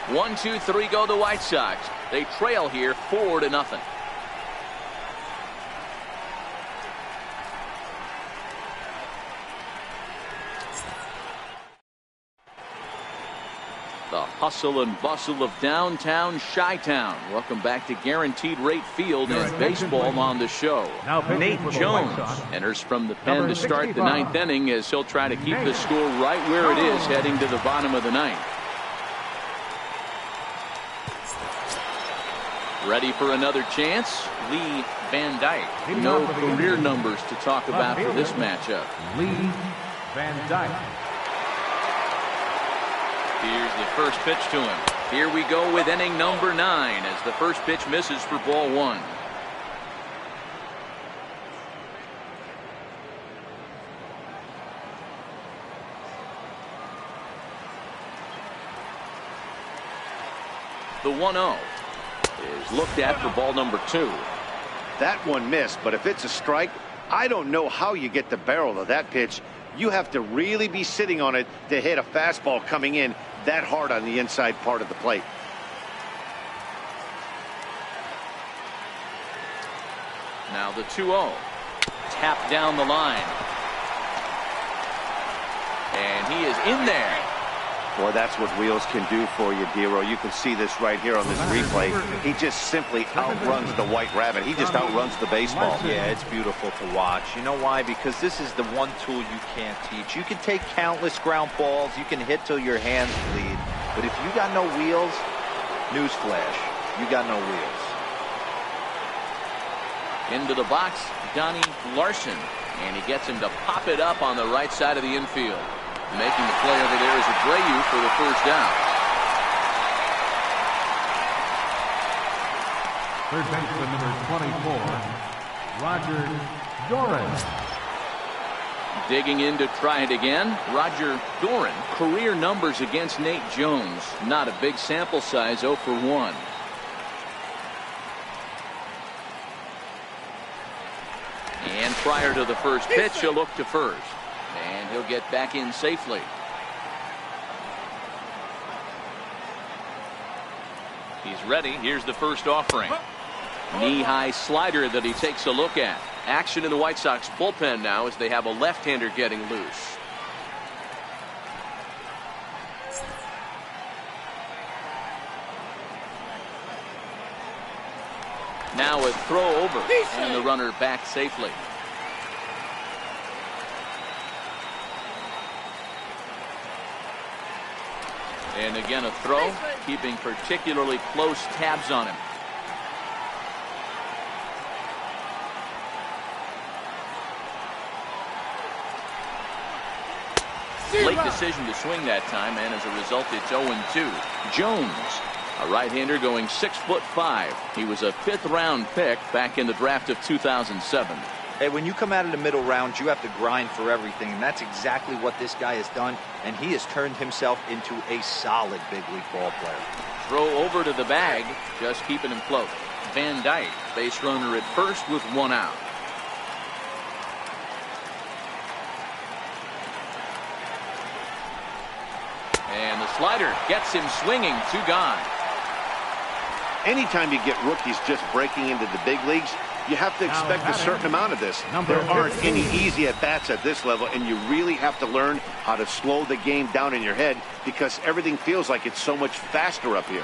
S1: 1-2-3 go the White Sox. They trail here 4-0. The hustle and bustle of downtown Chi-Town. Welcome back to Guaranteed Rate Field and baseball on the show. Nate Jones enters from the pen to start the ninth inning as he'll try to keep the score right where it is heading to the bottom of the ninth. Ready for another chance? Lee Van Dyke. No career numbers to talk about for this matchup.
S4: Lee Van Dyke.
S1: Here's the first pitch to him. Here we go with inning number 9 as the first pitch misses for ball 1. The 1-0 is looked at for ball number 2.
S6: That one missed, but if it's a strike, I don't know how you get the barrel of that pitch. You have to really be sitting on it to hit a fastball coming in that hard on the inside part of the plate.
S1: Now the 2-0. Tap down the line. And he is in there.
S6: Boy, that's what wheels can do for you, Dero. You can see this right here on this replay. He just simply outruns the White Rabbit. He just outruns the baseball.
S3: Yeah, it's beautiful to watch. You know why? Because this is the one tool you can't teach. You can take countless ground balls. You can hit till your hands bleed. But if you got no wheels, newsflash, you got no wheels.
S1: Into the box, Donnie Larson. And he gets him to pop it up on the right side of the infield. Making the play over there is Abreu for the first down.
S4: Third baseman number 24, Roger Doran.
S1: Digging in to try it again, Roger Doran. Career numbers against Nate Jones. Not a big sample size, 0 for 1. And prior to the first pitch, he'll look to first. And he'll get back in safely. He's ready. Here's the first offering. Knee-high slider that he takes a look at. Action in the White Sox bullpen now as they have a left-hander getting loose. Now a throw over and the runner back safely. And again a throw, keeping particularly close tabs on him. Late decision to swing that time, and as a result it's 0-2. Jones, a right-hander going 6'5". He was a 5th round pick back in the draft of 2007.
S3: Hey, when you come out of the middle rounds, you have to grind for everything, and that's exactly what this guy has done, and he has turned himself into a solid big league ball player.
S1: Throw over to the bag, just keeping him close. Van Dyke, base runner at first with one out. And the slider gets him swinging, 2 gone.
S6: Anytime you get rookies just breaking into the big leagues, you have to expect a certain amount of this. There aren't any easy at-bats at this level, and you really have to learn how to slow the game down in your head because everything feels like it's so much faster up here.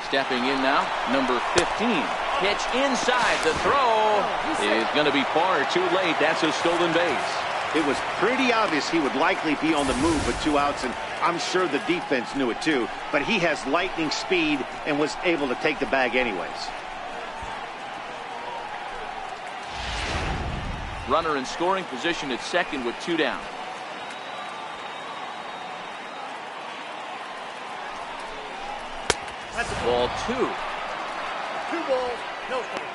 S1: Stepping in now, number 15. Pitch inside. The throw is going to be far too late. That's a stolen base.
S6: It was pretty obvious he would likely be on the move with 2 outs, and I'm sure the defense knew it too. But he has lightning speed and was able to take the bag anyways.
S1: Runner in scoring position at second with 2 down. Ball 2.
S5: 2 balls, no strikes.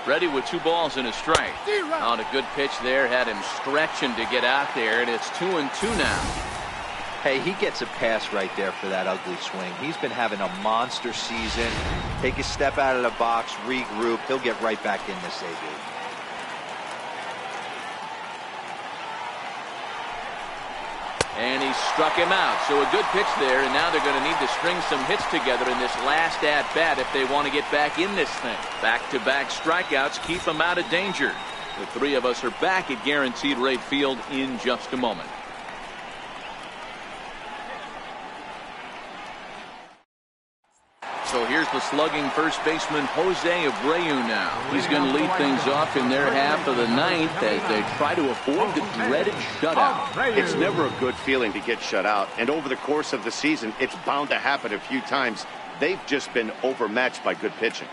S1: Ready with 2 balls and a strike. On a good pitch there, had him stretching to get out there, and it's 2-2 now.
S3: Hey, he gets a pass right there for that ugly swing. He's been having a monster season. Take a step out of the box, regroup. He'll get right back in this AB.
S1: And he struck him out. So a good pitch there, and now they're going to need to string some hits together in this last at-bat if they want to get back in this thing. Back-to-back strikeouts keep them out of danger. The 3 of us are back at Guaranteed Rate Field in just a moment. So here's the slugging first baseman Jose Abreu now. He's going to lead things off in their half of the 9th as they try to avoid the dreaded shutout.
S6: It's never a good feeling to get shut out, and over the course of the season, it's bound to happen a few times. They've just been overmatched by good pitching.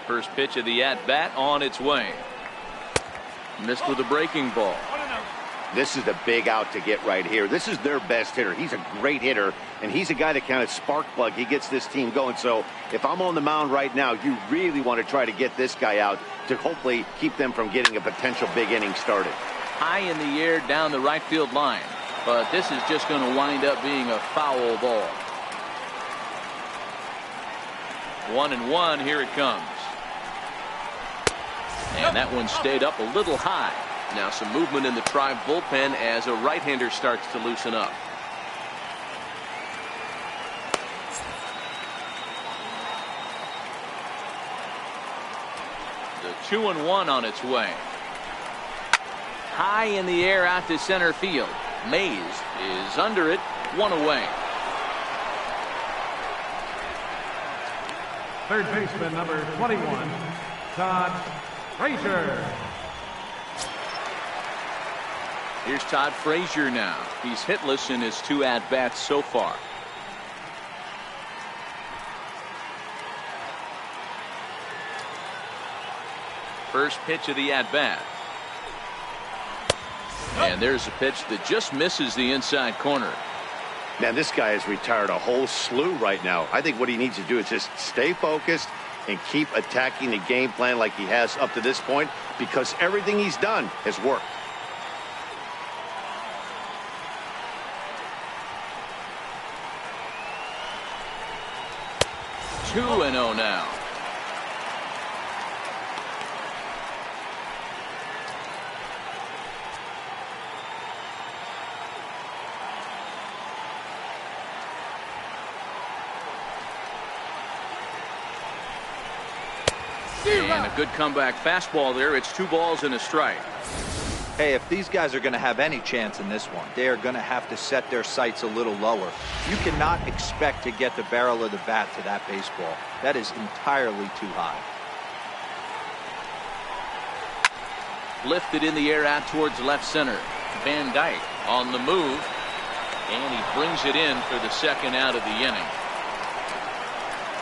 S1: First pitch of the at-bat on its way. Missed with a breaking ball.
S6: This is the big out to get right here. This is their best hitter. He's a great hitter, and he's a guy that kind of spark plug. He gets this team going. So if I'm on the mound right now, you really want to try to get this guy out to hopefully keep them from getting a potential big inning started.
S1: High in the air down the right field line. But this is just going to wind up being a foul ball. 1-1, here it comes. And that one stayed up a little high. Now some movement in the Tribe bullpen as a right-hander starts to loosen up. The 2-1 on its way. High in the air out to center field. Mays is under it, 1 away.
S4: Third baseman number 21, Todd Frazier.
S1: Here's Todd Frazier now. He's hitless in his 2 at-bats so far. First pitch of the at-bat. And there's a pitch that just misses the inside corner.
S6: Man, this guy has retired a whole slew right now. I think what he needs to do is just stay focused and keep attacking the game plan like he has up to this point, because everything he's done has worked.
S1: Two and 0 now. And a good comeback fastball there. It's 2 balls and a strike.
S3: Hey, if these guys are going to have any chance in this one, they are going to have to set their sights a little lower. You cannot expect to get the barrel of the bat to that baseball. That is entirely too high.
S1: Lifted in the air out towards left center. Van Dyke on the move, and he brings it in for the second out of the inning.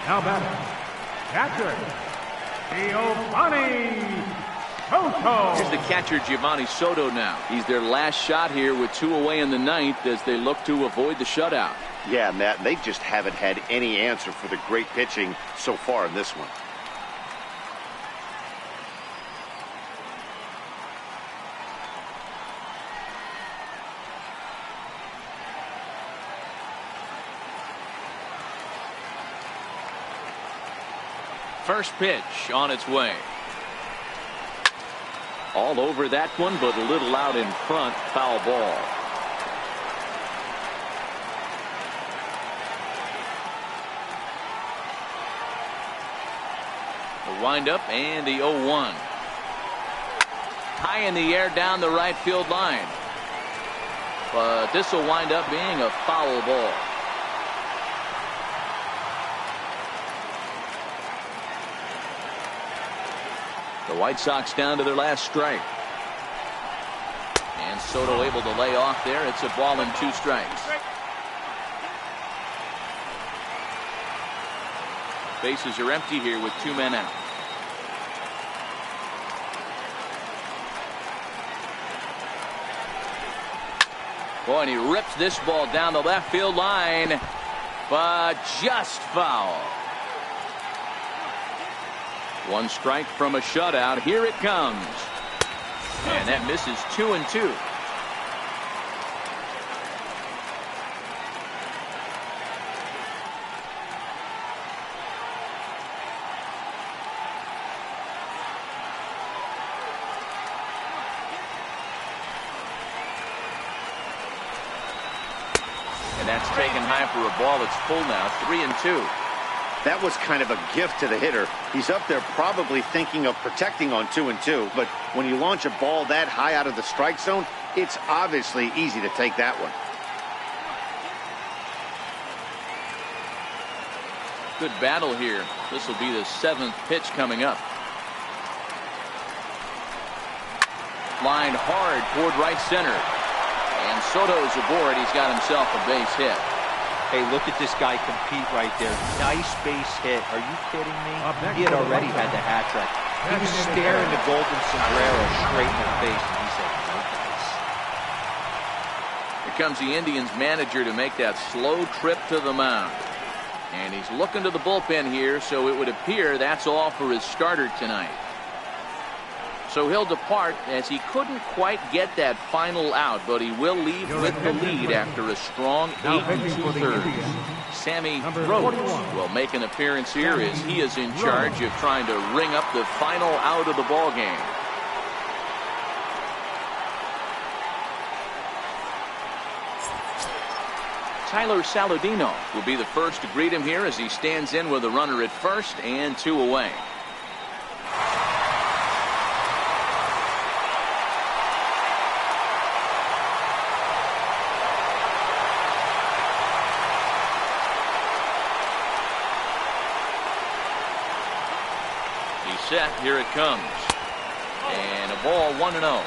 S4: Now batting, catcher, Giovanni Soto.
S1: Here's the catcher, Giovanni Soto now. He's their last shot here with 2 away in the ninth as they look to avoid the shutout.
S6: Yeah, Matt, they just haven't had any answer for the great pitching so far in this one.
S1: First pitch on its way. All over that one, but a little out in front. Foul ball. The windup and the 0-1. High in the air down the right field line. But this will wind up being a foul ball. The White Sox down to their last strike. And Soto able to lay off there. It's a ball and 2 strikes. Bases are empty here with 2 men out. Boy, and he rips this ball down the left field line, but just foul. 1 strike from a shutout. Here it comes. And that misses 2-2. And that's taken high for a ball. It's full now. 3-2.
S6: That was kind of a gift to the hitter. He's up there probably thinking of protecting on 2-2, but when you launch a ball that high out of the strike zone, it's obviously easy to take that one.
S1: Good battle here. This will be the 7th pitch coming up. Line hard toward right center. And Soto's aboard. He's got himself a base hit.
S3: Hey, look at this guy compete right there. Nice base hit. Are you kidding me? He had already had the hat trick. He was staring the golden sombrero straight in the face, and he said, no dice.
S1: Here comes the Indians manager to make that slow trip to the mound. And he's looking to the bullpen here, so it would appear that's all for his starter tonight. So he'll depart as he couldn't quite get that final out, but he will leave with the lead after a strong 8 2/3. Sammy Rhodes will make an appearance here as he is in charge of trying to ring up the final out of the ball game. Tyler Saladino will be the first to greet him here as he stands in with a runner at first and 2 away. Set. Here it comes. And a ball 1-0.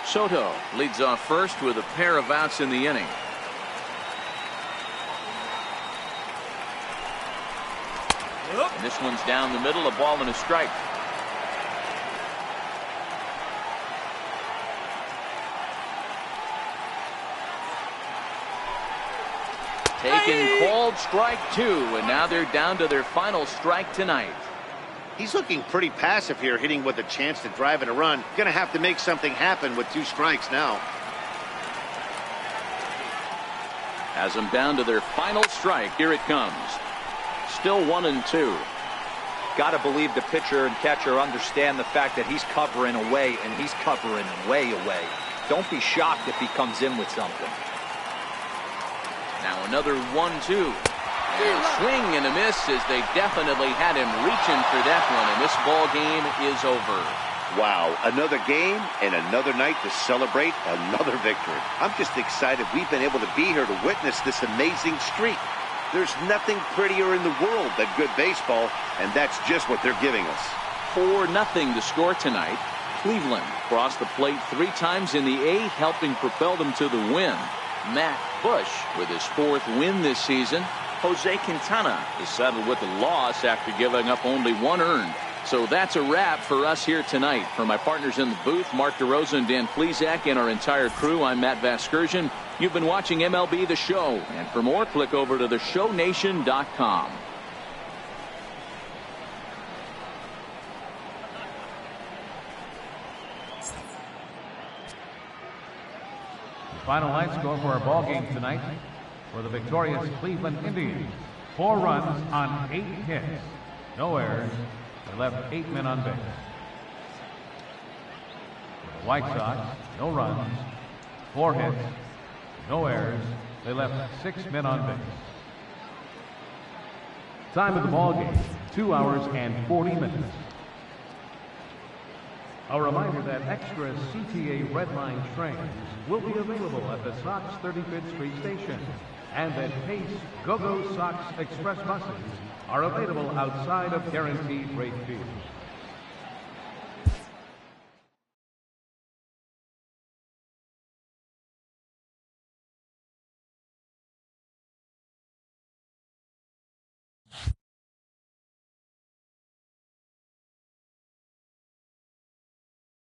S1: Soto leads off first with a pair of outs in the inning. And this one's down the middle, a ball and a strike. Taken called strike 2, and now they're down to their final strike tonight.
S6: He's looking pretty passive here, hitting with a chance to drive in a run. Gonna have to make something happen with 2 strikes now.
S1: Has them down to their final strike. Here it comes. Still 1-2.
S3: Got to believe the pitcher and catcher understand the fact that he's covering away, and he's covering way away.
S7: Don't be shocked if he comes in with something.
S1: Now another 1-2. And swing and a miss as they definitely had him reaching for that one, and this ball game is over.
S6: Wow, another game and another night to celebrate another victory. I'm just excited we've been able to be here to witness this amazing streak. There's nothing prettier in the world than good baseball, and that's just what they're giving us.
S1: 4-0 to score tonight. Cleveland crossed the plate 3 times in the 8th, helping propel them to the win. Matt Bush with his 4th win this season. Jose Quintana is settled with the loss after giving up only 1 earned. So that's a wrap for us here tonight. For my partners in the booth, Mark DeRosa and Dan Plesac, and our entire crew, I'm Matt Vasgersian. You've been watching MLB The Show. And for more, click over to theshownation.com.
S4: Final line score for our ball game tonight for the victorious Cleveland Indians. 4 runs on 8 hits. No errors. They left 8 men on base. For the White Sox, no runs, 4 hits, no errors. They left 6 men on base. Time of the ball game, 2 hours and 40 minutes. A reminder that extra CTA Red Line trains will be available at the Sox 35th Street station, and that Pace Go-Go Sox Express buses are available outside of Guaranteed Rate Field.